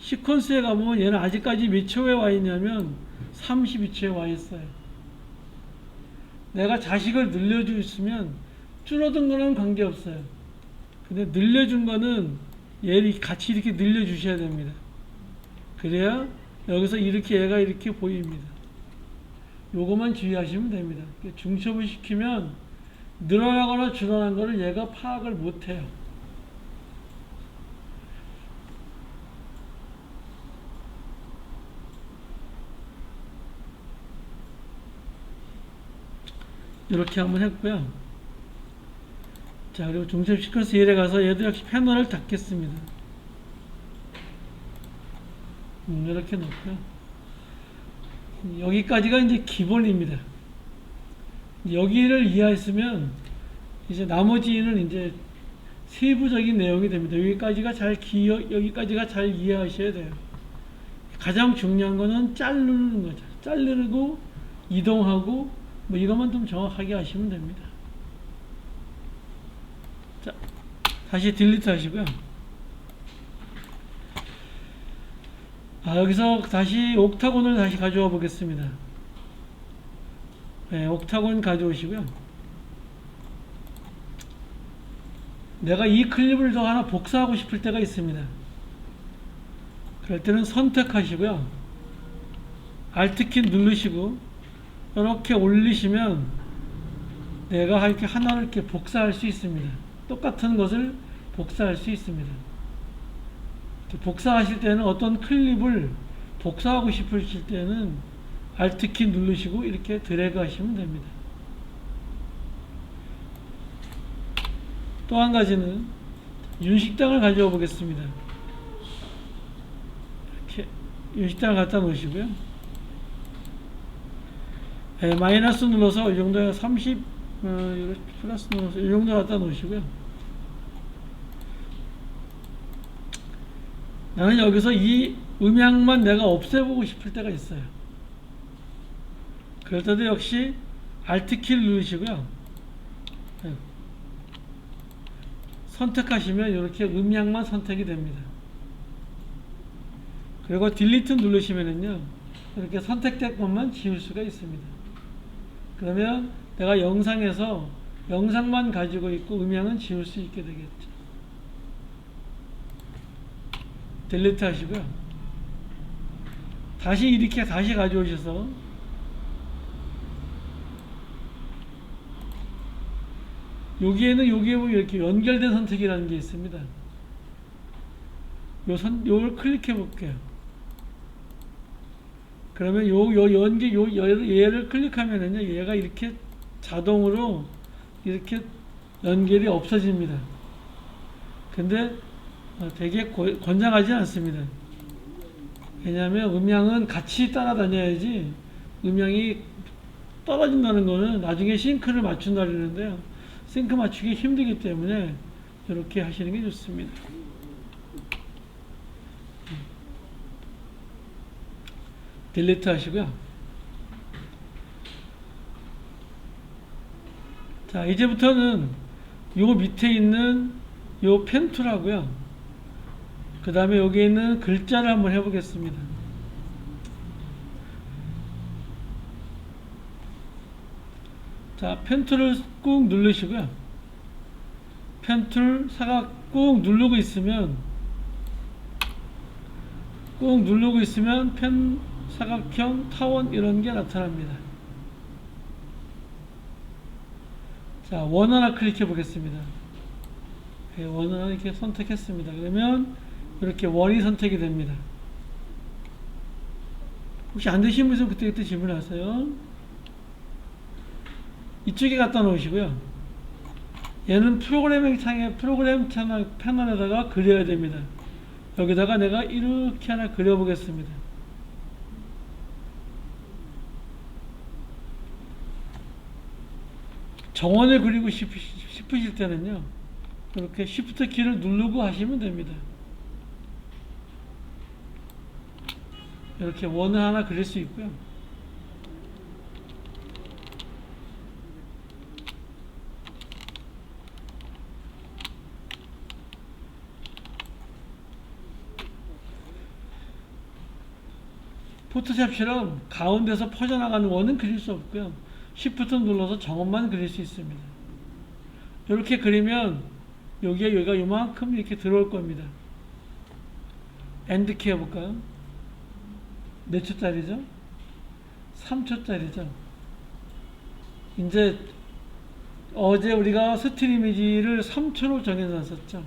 [SPEAKER 2] 시퀀스에 가보면 얘는 아직까지 몇 초에 와 있냐면 32초에 와 있어요. 내가 자식을 늘려주시면 줄어든 거는 관계없어요. 근데 늘려준 거는 얘를 같이 이렇게 늘려주셔야 됩니다. 그래야 여기서 이렇게 얘가 이렇게 보입니다. 요거만 주의하시면 됩니다. 중첩을 시키면 늘어나거나 줄어난 거를 얘가 파악을 못해요. 이렇게 한번 했고요. 자, 자, 그리고 중첩 시퀀스 1에 가서 얘도 역시 패널을 닫겠습니다. 이렇게 놓고요. 여기까지가 이제 기본입니다. 여기를 이해했으면 이제 나머지는 이제 세부적인 내용이 됩니다. 여기까지가 잘 이해하셔야 돼요. 가장 중요한 거는 자르는 거죠. 자르고 이동하고 뭐 이것만 좀 정확하게 하시면 됩니다. 자, 다시 딜리트 하시고요. 여기서 다시 옥타곤을 다시 가져와 보겠습니다. 네, 옥타곤 가져오시고요. 내가 이 클립을 더 하나 복사하고 싶을 때가 있습니다. 그럴 때는 선택하시고요. Alt키 누르시고 이렇게 올리시면 내가 이렇게 하나를 이렇게 복사할 수 있습니다. 똑같은 것을 복사할 수 있습니다. 복사하실 때는 어떤 클립을 복사하고 싶으실 때는 Alt키 누르시고 이렇게 드래그 하시면 됩니다. 또 한 가지는 윤식당을 가져와 보겠습니다. 이렇게 윤식당을 갖다 놓으시고요. 네, 마이너스 눌러서 이 정도에 30 플러스 눌러서 이 정도 갖다 놓으시고요. 나는 여기서 이 음향만 내가 없애보고 싶을 때가 있어요. 그럴 때도 역시 Alt키를 누르시고요. 네. 선택하시면 이렇게 음향만 선택이 됩니다. 그리고 딜리트 누르시면은요, 이렇게 선택된 것만 지울 수가 있습니다. 그러면 내가 영상에서 영상만 가지고 있고 음향은 지울 수 있게 되겠죠. 딜리트 하시고요. 다시 이렇게 다시 가져오셔서 여기에는 여기에 보면 이렇게 연결된 선택이라는 게 있습니다. 요걸 클릭해 볼게요. 그러면 얘를 클릭하면은요, 얘가 이렇게 자동으로 이렇게 연결이 없어집니다. 근데 되게 권장하지 않습니다. 왜냐하면 음향은 같이 따라다녀야지 음향이 떨어진다는 거는 나중에 싱크를 맞춘다 그러는데요. 싱크 맞추기 힘들기 때문에 이렇게 하시는 게 좋습니다. 딜리트 하시고요. 자, 이제부터는 요 밑에 있는 요 펜툴하고요. 그 다음에 여기 있는 글자를 한번 해보겠습니다. 자, 펜툴을 꾹 누르시고요. 펜툴 사각 꾹 누르고 있으면 펜 사각형 타원 이런 게 나타납니다. 자, 원 하나 클릭해 보겠습니다. 네, 원 하나 이렇게 선택했습니다. 그러면 이렇게 원이 선택이 됩니다. 혹시 안 되신 분 있으면 그때그때 질문하세요. 이쪽에 갖다 놓으시고요. 얘는 프로그램 채널 패널에다가 그려야 됩니다. 여기다가 내가 이렇게 하나 그려보겠습니다. 정원을 그리고 싶으실 때는요, 이렇게 Shift 키를 누르고 하시면 됩니다. 이렇게 원을 하나 그릴 수 있고요. 포토샵처럼 가운데서 퍼져나가는 원은 그릴 수 없고요. Shift 눌러서 정원만 그릴 수 있습니다. 이렇게 그리면 여기가 요만큼 이렇게 들어올 겁니다. 엔드키 해볼까요? 몇 초짜리죠? 3초짜리죠. 이제 어제 우리가 스틸 이미지를 3초로 정해놨었죠.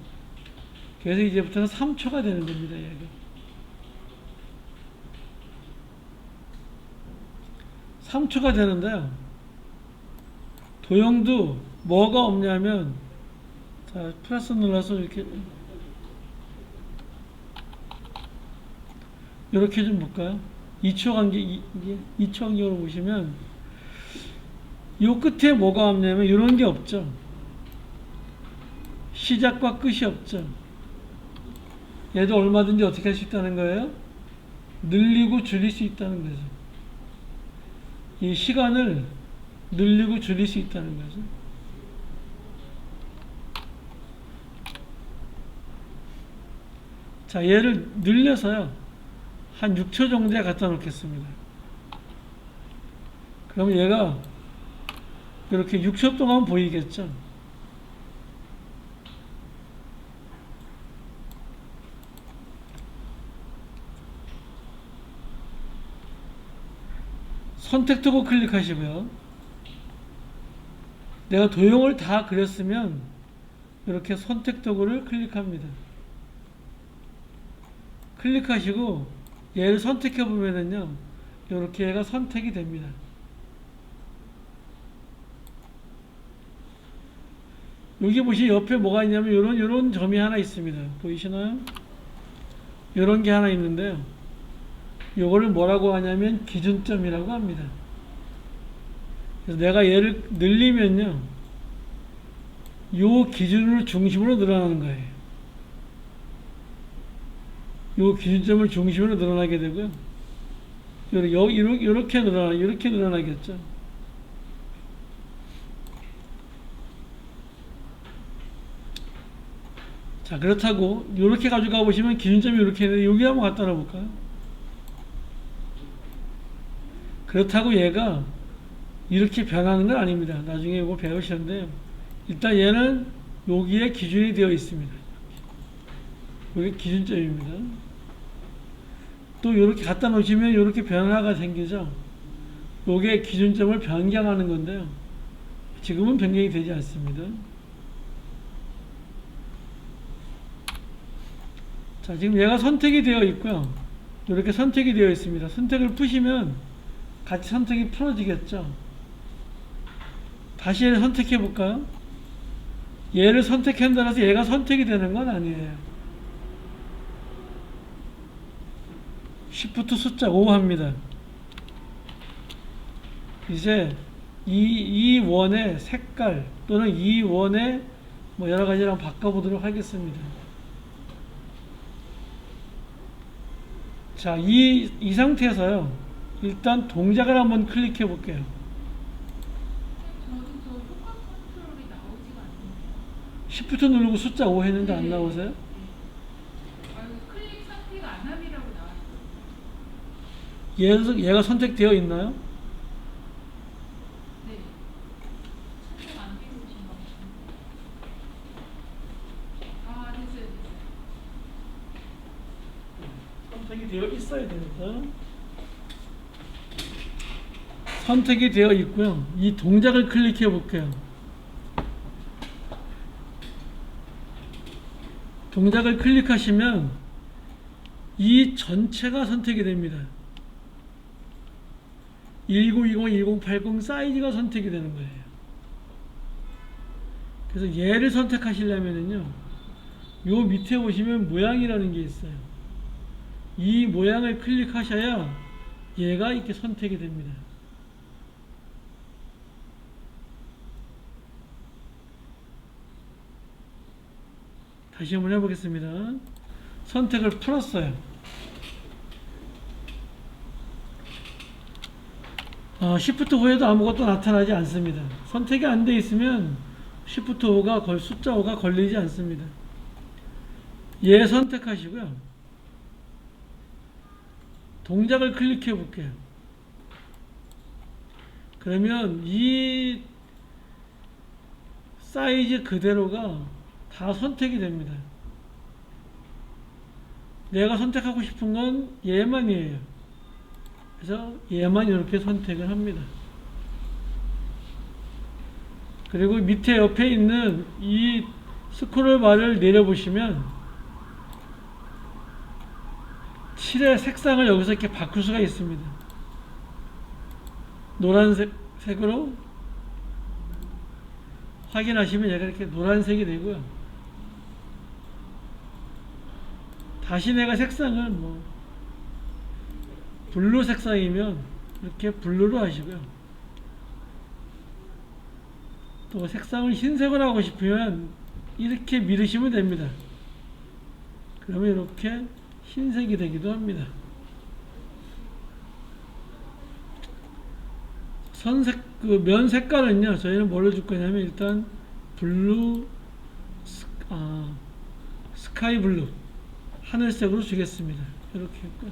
[SPEAKER 2] 그래서 이제부터는 3초가 되는 겁니다. 얘가. 3초가 되는데요. 도형도 뭐가 없냐면 자, 플러스 눌러서 이렇게 좀 볼까요? 2초 간격, 이게 2초 간격으로 보시면 요 끝에 뭐가 없냐면 이런 게 없죠. 시작과 끝이 없죠. 얘도 얼마든지 어떻게 할 수 있다는 거예요? 늘리고 줄일 수 있다는 거죠. 이 시간을 늘리고 줄일 수 있다는 거죠. 자, 얘를 늘려서요. 한 6초 정도에 갖다 놓겠습니다. 그럼 얘가 이렇게 6초 동안 보이겠죠. 선택 도구 클릭하시고요. 내가 도형을 다 그렸으면 이렇게 선택 도구를 클릭합니다. 클릭하시고 얘를 선택해 보면은요, 이렇게 얘가 선택이 됩니다. 여기 보시면 옆에 뭐가 있냐면 요런 점이 하나 있습니다. 보이시나요? 요런 게 하나 있는데요. 요거를 뭐라고 하냐면 기준점이라고 합니다. 그래서 내가 얘를 늘리면요, 요 기준을 중심으로 늘어나는 거예요. 요 기준점을 중심으로 늘어나게 되고요. 이렇게 늘어나겠죠. 자, 그렇다고 이렇게 가져가 보시면 기준점이 이렇게 있는데 여기 한번 갖다 놔볼까요? 그렇다고 얘가 이렇게 변하는 건 아닙니다. 나중에 이거 배우시는데 일단 얘는 여기에 기준이 되어 있습니다. 이게 기준점입니다. 또 이렇게 갖다 놓으시면 이렇게 변화가 생기죠. 이게 기준점을 변경하는 건데요. 지금은 변경이 되지 않습니다. 자, 지금 얘가 선택이 되어 있고요. 이렇게 선택이 되어 있습니다. 선택을 푸시면 같이 선택이 풀어지겠죠. 다시 얘를 선택해 볼까요? 얘를 선택한다고 해서 얘가 선택이 되는 건 아니에요. Shift 숫자 5 합니다. 이제 이 원의 색깔 또는 이 원의 뭐 여러 가지랑 바꿔보도록 하겠습니다. 자, 이 상태에서요, 일단 동작을 한번 클릭해 볼게요.
[SPEAKER 5] 저는 저 효과 컨트롤이 나오지가 않는데요.
[SPEAKER 2] Shift 누르고 숫자 5 했는데 안 나오세요?
[SPEAKER 5] 클릭 상태가 안함이라고 나왔어요.
[SPEAKER 2] 얘가 선택되어 있나요?
[SPEAKER 5] 네. 선택 안 되신가 보시는데. 아, 됐어요.
[SPEAKER 2] 선택이 되어 있어야 됩니다. 선택이 되어 있고요. 이 동작을 클릭해 볼게요. 동작을 클릭하시면 이 전체가 선택이 됩니다. 1920, 1080 사이즈가 선택이 되는 거예요. 그래서 얘를 선택하시려면요, 요 밑에 보시면 모양이라는 게 있어요. 이 모양을 클릭하셔야 얘가 이렇게 선택이 됩니다. 다시 한번 해보겠습니다. 선택을 풀었어요. Shift 5에도 아무것도 나타나지 않습니다. 선택이 안 돼 있으면 Shift 5가 숫자 5가 걸리지 않습니다. 얘 선택하시고요. 동작을 클릭해 볼게요. 그러면 이 사이즈 그대로가 다 선택이 됩니다. 내가 선택하고 싶은 건 얘만이에요. 그래서 얘만 이렇게 선택을 합니다. 그리고 밑에 옆에 있는 이 스크롤 바를 내려보시면 7의 색상을 여기서 이렇게 바꿀 수가 있습니다. 노란색으로 확인하시면 얘가 이렇게 노란색이 되고요. 다시 내가 색상을 뭐 블루 색상이면 이렇게 블루로 하시고요. 또 색상을 흰색으로 하고 싶으면 이렇게 밀으시면 됩니다. 그러면 이렇게 흰색이 되기도 합니다. 면 색깔은요, 저희는 뭘로 줄 거냐면 일단 블루, 스카이 블루, 하늘색으로 주겠습니다. 이렇게 했고요.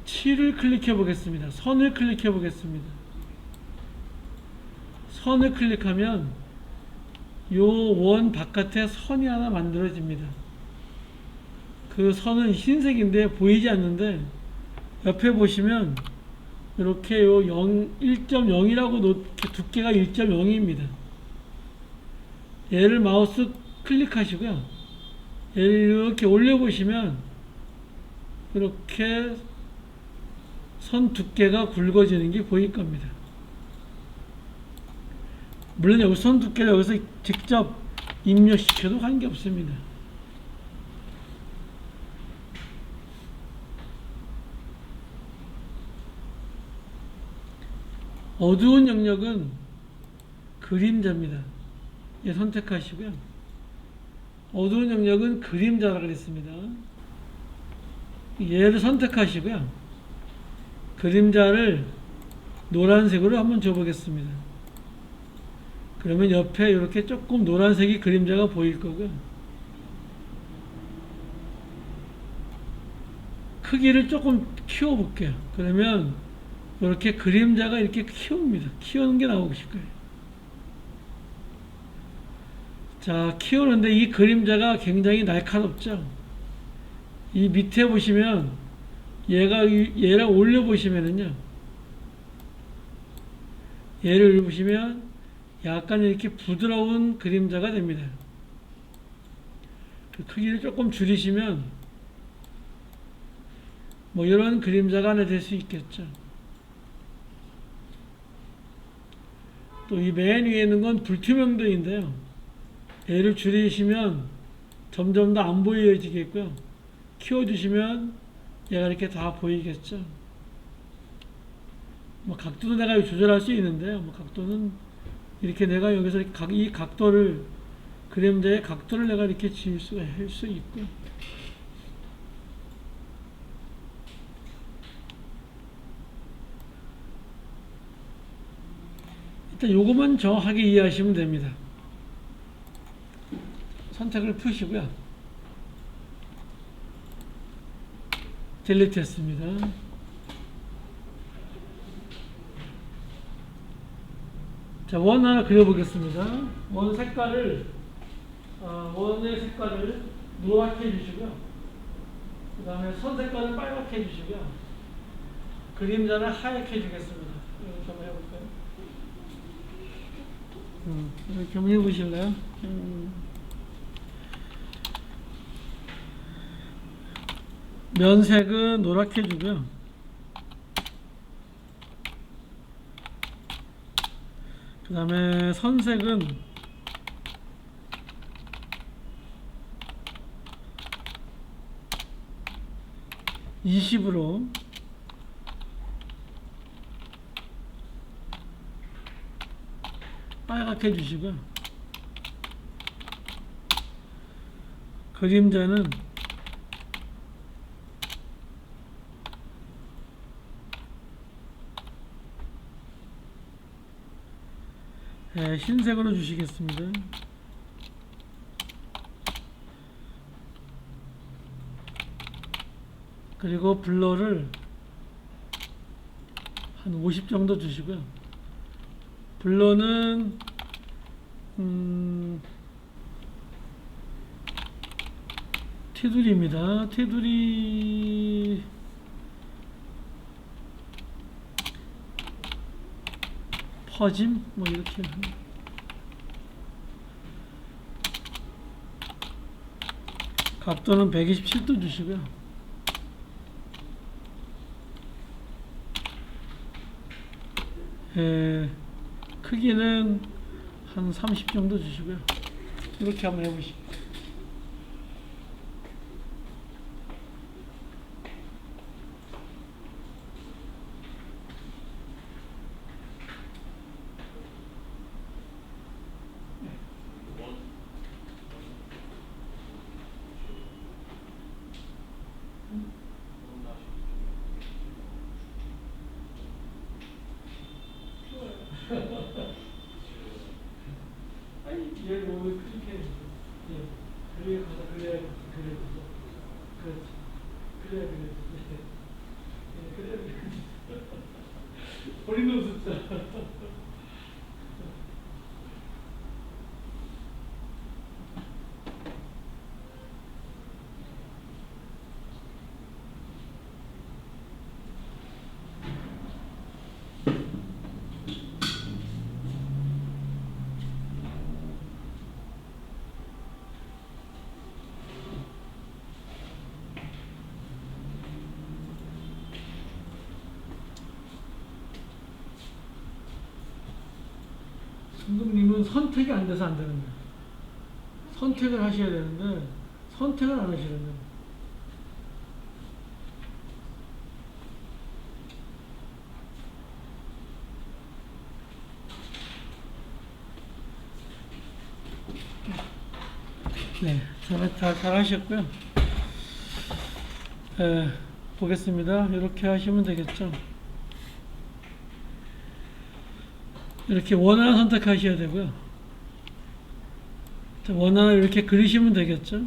[SPEAKER 2] 7을 클릭해 보겠습니다. 선을 클릭해 보겠습니다. 선을 클릭하면 요 원 바깥에 선이 하나 만들어집니다. 그 선은 흰색인데 보이지 않는데 옆에 보시면 이렇게 요 1.0이라고 두께가 1.0입니다. 얘를 마우스 클릭하시고요. 얘를 이렇게 올려보시면 이렇게 선 두께가 굵어지는 게 보일 겁니다. 물론 여기 선 두께를 여기서 직접 입력시켜도 관계없습니다. 어두운 영역은 그림자입니다. 얘 선택하시고요. 어두운 영역은 그림자라고 그랬습니다. 얘를 선택하시고요. 그림자를 노란색으로 한번 줘보겠습니다. 그러면 옆에 이렇게 조금 노란색이 그림자가 보일 거고요. 크기를 조금 키워볼게요. 그러면 이렇게 그림자가 이렇게 키웁니다. 키우는 게 나오실 거예요. 자, 키우는데 이 그림자가 굉장히 날카롭죠. 이 밑에 보시면 얘랑 올려보시면은요, 얘를 보시면 약간 이렇게 부드러운 그림자가 됩니다. 그 크기를 조금 줄이시면 뭐 이런 그림자가 하나 될 수 있겠죠. 또 이 맨 위에 있는 건 불투명도인데요. 얘를 줄이시면 점점 더 안 보여지겠고요. 키워주시면 얘가 이렇게 다 보이겠죠. 뭐 각도도 내가 조절할 수 있는데요. 뭐 각도는 이렇게 내가 여기서 이 각도를, 그림자의 각도를 내가 이렇게 지을 수가 할 수 있고, 일단 요것만 정확하게 이해하시면 됩니다. 선택을 푸시고요. 딜리트 했습니다. 자, 원 하나 그려보겠습니다. 원의 색깔을 노랗게 해주시고요. 그 다음에 선 색깔을 빨갛게 해주시고요. 그림자를 하얗게 해주겠습니다. 이렇게 한번 해볼까요? 이렇게 한번 해보실래요? 면색은 노랗게 해주고요. 그 다음에 선색은 (20)으로 빨갛게 해주시고요. 그림자는 흰색으로 주시겠습니다. 그리고 블러를 한 50 정도 주시고요. 블러는 테두리입니다. 테두리 퍼짐 뭐 이렇게 각도는 127도 주시고요. 크기는 한 30 정도 주시고요. 이렇게 한번 해보시죠. 아니, 얘를 오늘 클릭해. 예. 그래 가서 그래야 그래. 그렇지. 그래. 예, 그래. 버리는 숫자. 감독님은 선택이 안 돼서 안 되는 거예요. 선택을 하셔야 되는데 선택을 안 하시는 거예요. 네, 잘 하셨고요. 보겠습니다. 이렇게 하시면 되겠죠. 이렇게 원하나 선택하셔야 되고요. 원하나 이렇게 그리시면 되겠죠.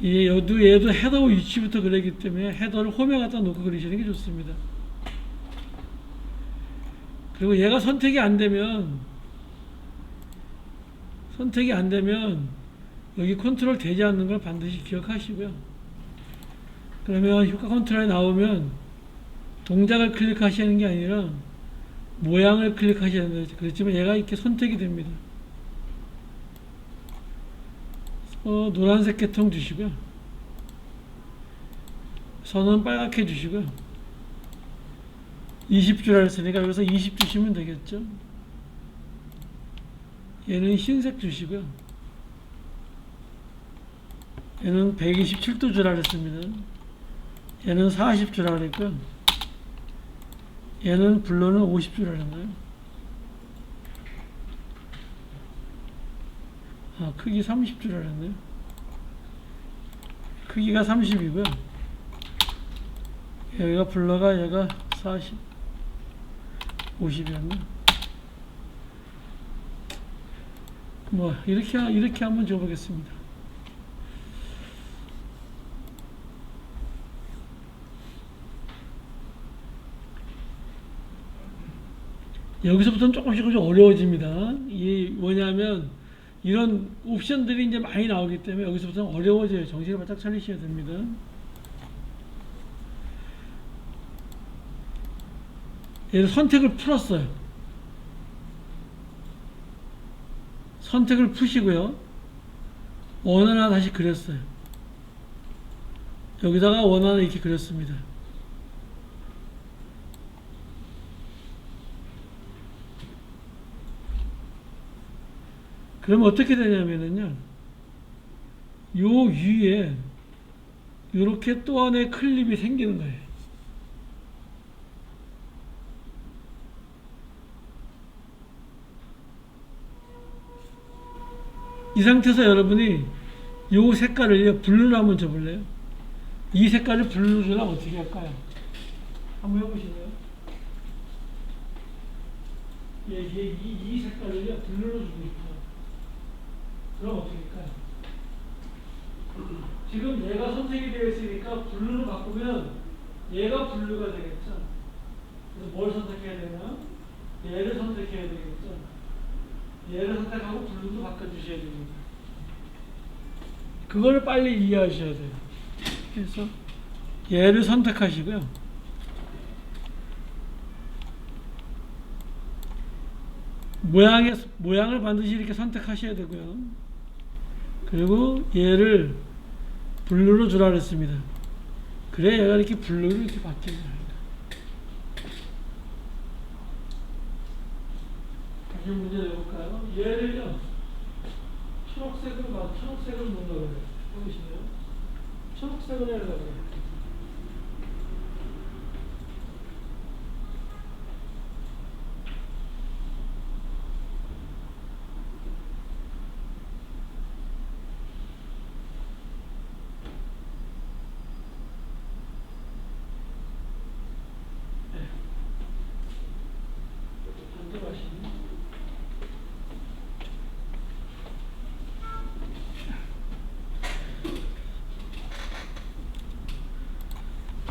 [SPEAKER 2] 얘도 헤더 위치부터 그리기 때문에 헤더를 홈에 갖다 놓고 그리시는 게 좋습니다. 그리고 얘가 선택이 안 되면 여기 컨트롤 되지 않는 걸 반드시 기억하시고요. 그러면 효과 컨트롤에 나오면 동작을 클릭하시는 게 아니라 모양을 클릭하셔야 됩니다. 그렇지만 얘가 이렇게 선택이 됩니다. 노란색 계통 주시고요. 선은 빨갛게 주시고요. 20주라 했으니까 여기서 20 주시면 되겠죠. 얘는 흰색 주시고요. 얘는 127도 주라 했습니다. 얘는 40주라 그랬고요. 얘는 블루는 50주라 했나요? 크기 30주라 했네요. 크기가 30이고요. 여기가 블루가 얘가 40, 50이었네. 뭐 이렇게 한번 줘보겠습니다. 여기서부터는 조금씩 어려워집니다. 이게 뭐냐면 이런 옵션들이 이제 많이 나오기 때문에 여기서부터는 어려워져요. 정신을 바짝 차리셔야 됩니다. 얘를 선택을 풀었어요. 선택을 푸시고요. 원 하나 다시 그렸어요. 여기다가 원 하나 이렇게 그렸습니다. 그러면 어떻게 되냐면요, 요 위에 이렇게 또 하나의 클립이 생기는 거예요. 이 상태에서 여러분이 요 색깔을 블루로 한번 줘볼래요? 이 색깔을 블루로 주려면 어떻게 할까요? 한번 해보실래요? 이 색깔을 블루로 주고 싶어요. 그럼 어떻게 할까요? 지금 얘가 선택이 되어 있으니까 블루로 바꾸면 얘가 블루가 되겠죠. 그래서 뭘 선택해야 되나? 얘를 선택해야 되겠죠. 얘를 선택하고 블루로 바꿔주셔야 됩니다. 그걸 빨리 이해하셔야 돼요. 그래서 얘를 선택하시고요. 모양을 반드시 이렇게 선택하셔야 되고요. 그리고 얘를 블루로 주라 그랬습니다. 그래 얘가 이렇게 블루로 이렇게 바뀌게 됩니다. 다시 문제 내볼까요? 얘를요, 초록색을 넣는다고 그래요. 보이시나요? 초록색을 해야 돼요.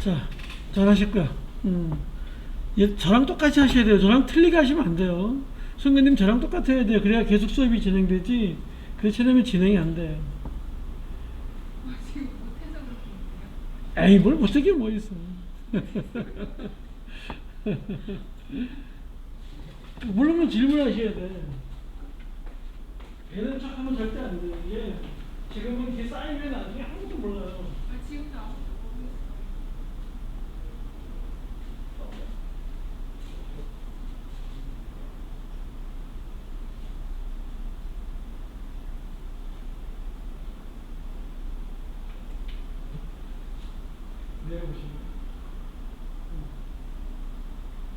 [SPEAKER 2] 자, 잘하실 거야. 저랑 똑같이 하셔야 돼요. 저랑 틀리게 하시면 안 돼요. 선생님 저랑 똑같아야 돼요. 그래야 계속 수업이 진행되지. 그렇지 않으면 진행이 안 돼요.
[SPEAKER 5] 지금 못해서 그렇게
[SPEAKER 2] 에이, 뭘 못하게 뭐 있어. 물론 질문하셔야 돼. 배는 척하면 절대 안 돼요. 이게 지금은 이렇게 쌓이면 나중에 아무것도 몰라요.
[SPEAKER 5] 지금도 아무것도 모르겠어요.
[SPEAKER 2] 내려보시면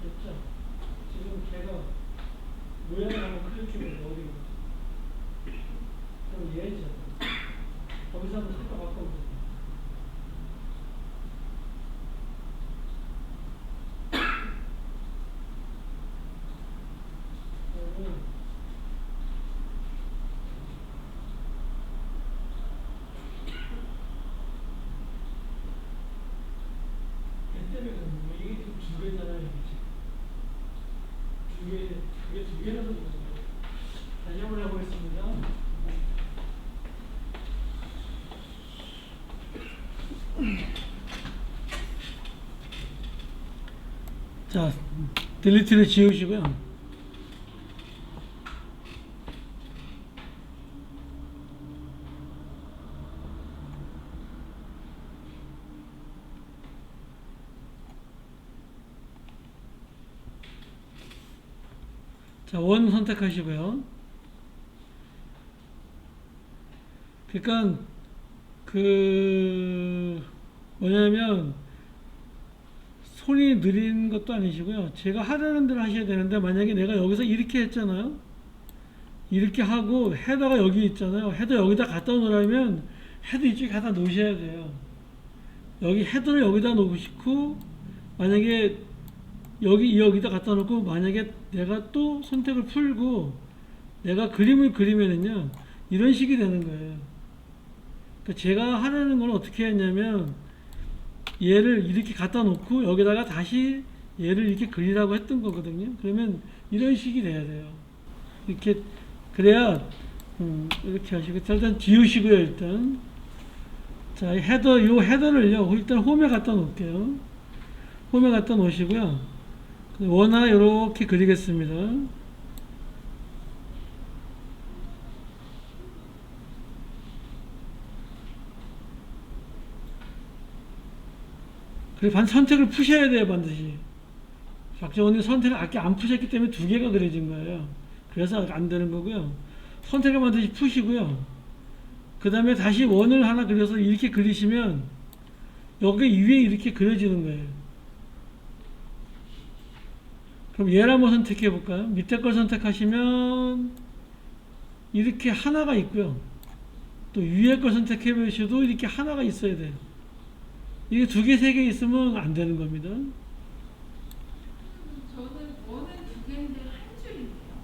[SPEAKER 2] 됐죠? 지금 걔가 모양을 한번 클릭해보세요. 어디 그럼 얘죠. 거기서 한번 색깔 바꿔보세요. 그러면 걔 때문에 그런 거예요. 이게 지금 두 개잖아요. 이게 지금. 그게 두 개라서 그런 거예요. 다시 한번 해보겠습니다. 자, 딜리트를 지우시고요. 자, 원 선택하시고요. 그러니까 뭐냐면 손이 느린 것도 아니시고요. 제가 하라는 대로 하셔야 되는데 만약에 내가 여기서 이렇게 했잖아요. 이렇게 하고 헤더가 여기 있잖아요. 헤더 여기다 갖다 놓으려면 헤더 이쪽에 갖다 놓으셔야 돼요. 여기 헤더를 여기다 놓으시고 만약에 여기다 갖다 놓고 만약에 내가 또 선택을 풀고 내가 그림을 그리면은요 이런 식이 되는 거예요. 그러니까 제가 하려는 건 어떻게 했냐면 얘를 이렇게 갖다 놓고 여기다가 다시 얘를 이렇게 그리라고 했던 거거든요. 그러면 이런 식이 돼야 돼요. 이렇게 그래야 이렇게 하시고 일단 지우시고요. 일단 자, 요 헤더를요 일단 홈에 갖다 놓을게요. 홈에 갖다 놓으시고요. 원 하나 이렇게 그리겠습니다. 그리고 선택을 푸셔야 돼요. 반드시. 박정원님 선택을 아까 안 푸셨기 때문에 두 개가 그려진 거예요. 그래서 안 되는 거고요. 선택을 반드시 푸시고요. 그 다음에 다시 원을 하나 그려서 이렇게 그리시면 여기 위에 이렇게 그려지는 거예요. 그럼 얘를 한번 선택해 볼까요? 밑에 걸 선택하시면 이렇게 하나가 있고요. 또 위에 걸 선택해 보셔도 이렇게 하나가 있어야 돼요. 이게 두 개, 세 개 있으면 안 되는 겁니다.
[SPEAKER 5] 저는 원은 두 개인데 한 줄인데요.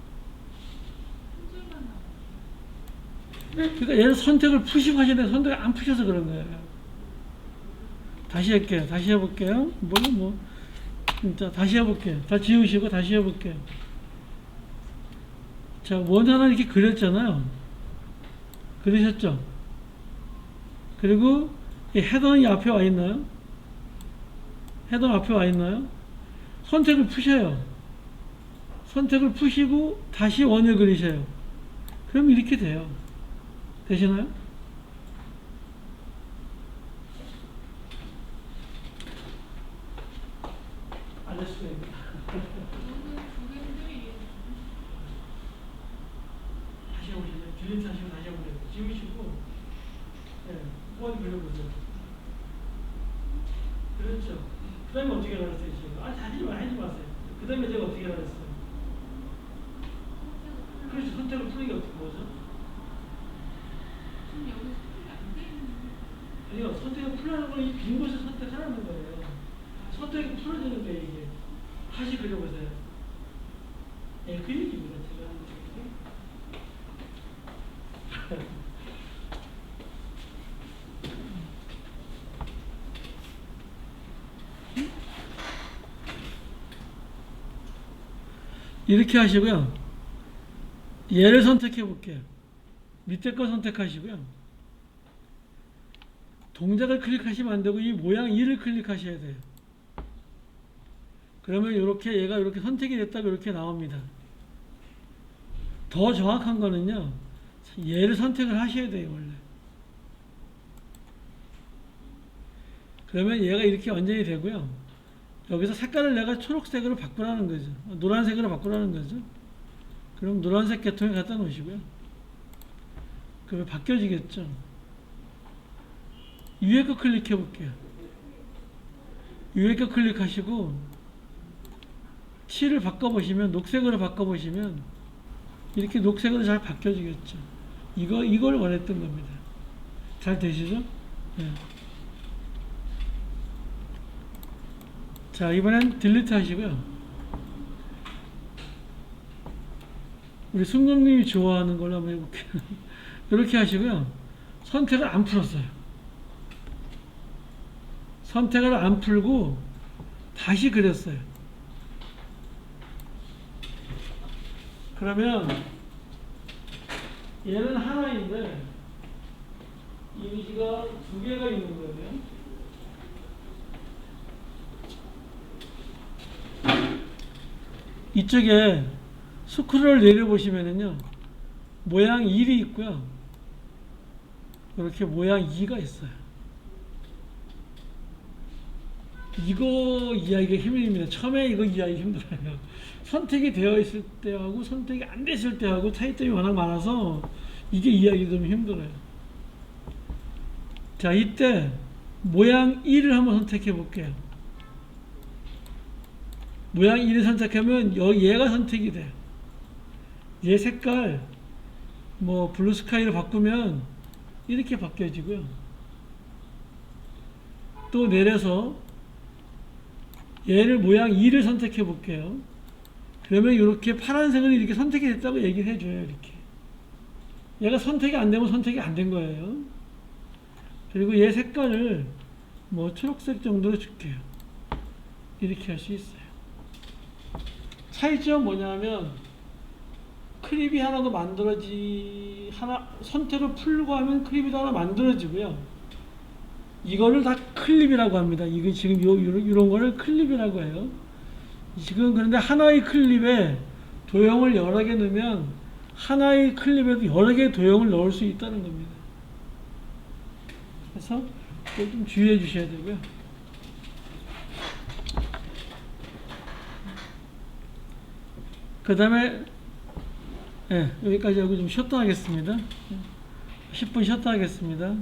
[SPEAKER 5] 한 줄만 나와요.
[SPEAKER 2] 그러니까 얘는 선택을 푸시고 하시는데 선택을 안 푸셔서 그런 거예요. 다시 할게요. 다시 해볼게요. 자, 다시 해볼게요. 다 지우시고 다시 해볼게요. 자, 원 하나 이렇게 그렸잖아요. 그리셨죠? 그리고 이 헤더는 이 앞에 와 있나요? 헤더는 앞에 와 있나요? 선택을 푸셔요. 선택을 푸시고 다시 원을 그리셔요. 그럼 이렇게 돼요. 되시나요? 안 될 수가 있네.
[SPEAKER 5] 원은 두 개인데
[SPEAKER 2] 다시 해보시죠. 딜리트 하시고 다시 해보세요. 지우시고 원 그려보세요. 그렇죠. 그 다음에 어떻게 하라 그랬어요? 지금? 하지 마세요. 그 다음에 제가 어떻게 하라 그랬어요? 그렇죠. 선택을 푸는 게 어떻게 뭐죠?
[SPEAKER 5] 지금 여기 선택이 안 돼 있는데.
[SPEAKER 2] 아니요. 선택을 풀라는 건 이 빈 곳을 선택하라는 거예요. 선택이 풀어지는 게 이게. 다시 그려보세요. 예, 그 얘기입니다. 제가 하는 얘기. 이렇게 하시고요. 얘를 선택해 볼게요. 밑에 거 선택하시고요. 동작을 클릭하시면 안 되고 이 모양 2를 클릭하셔야 돼요. 그러면 이렇게 얘가 이렇게 선택이 됐다고 이렇게 나옵니다. 더 정확한 거는요. 얘를 선택을 하셔야 돼요, 원래. 그러면 얘가 이렇게 완전히 되고요. 여기서 색깔을 내가 초록색으로 바꾸라는 거죠. 노란색으로 바꾸라는 거죠. 그럼 노란색 계통에 갖다 놓으시고요. 그러면 바뀌어지겠죠. 위에 거 클릭해 볼게요. 위에 거 클릭하시고 칠을 바꿔보시면 녹색으로 바꿔보시면 이렇게 녹색으로 잘 바뀌어지겠죠. 이걸 원했던 겁니다. 잘 되시죠? 네. 자, 이번엔 딜리트 하시고요. 우리 순금님이 좋아하는 걸로 한번 해볼게요. 이렇게 하시고요. 선택을 안 풀었어요. 선택을 안 풀고 다시 그렸어요. 그러면 얘는 하나인데 이미지가 두 개가 있는 거예요. 이쪽에 스크롤 내려보시면은요, 모양 1이 있고요, 이렇게 모양 2가 있어요. 이거 이해하기가 힘듭니다. 처음에 이거 이해하기 힘들어요. 선택이 되어 있을 때하고 선택이 안 됐을 때하고 차이점이 워낙 많아서 이게 이해하기 좀 힘들어요. 자, 이때 모양 1을 한번 선택해 볼게요. 모양 1을 선택하면 얘가 선택이 돼요. 얘 색깔 뭐 블루 스카이로 바꾸면 이렇게 바뀌어지고요. 또 내려서 얘를 모양 2를 선택해 볼게요. 그러면 이렇게 파란색을 이렇게 선택이 됐다고 얘기를 해줘요. 이렇게 얘가 선택이 안 되면 선택이 안 된 거예요. 그리고 얘 색깔을 뭐 초록색 정도로 줄게요. 이렇게 할 수 있어요. 차이점 뭐냐면 크립이 하나 더 선택을 풀고 하면 크립이 하나 만들어지고요. 이거를 다 클립이라고 합니다. 이게 지금 이런 거를 클립이라고 해요. 지금 그런데 하나의 클립에 도형을 여러 개 넣으면 하나의 클립에도 여러 개의 도형을 넣을 수 있다는 겁니다. 그래서 그걸 좀 주의해 주셔야 되고요. 그 다음에 여기까지 하고 좀 쉬었다 하겠습니다. 10분 쉬었다 하겠습니다.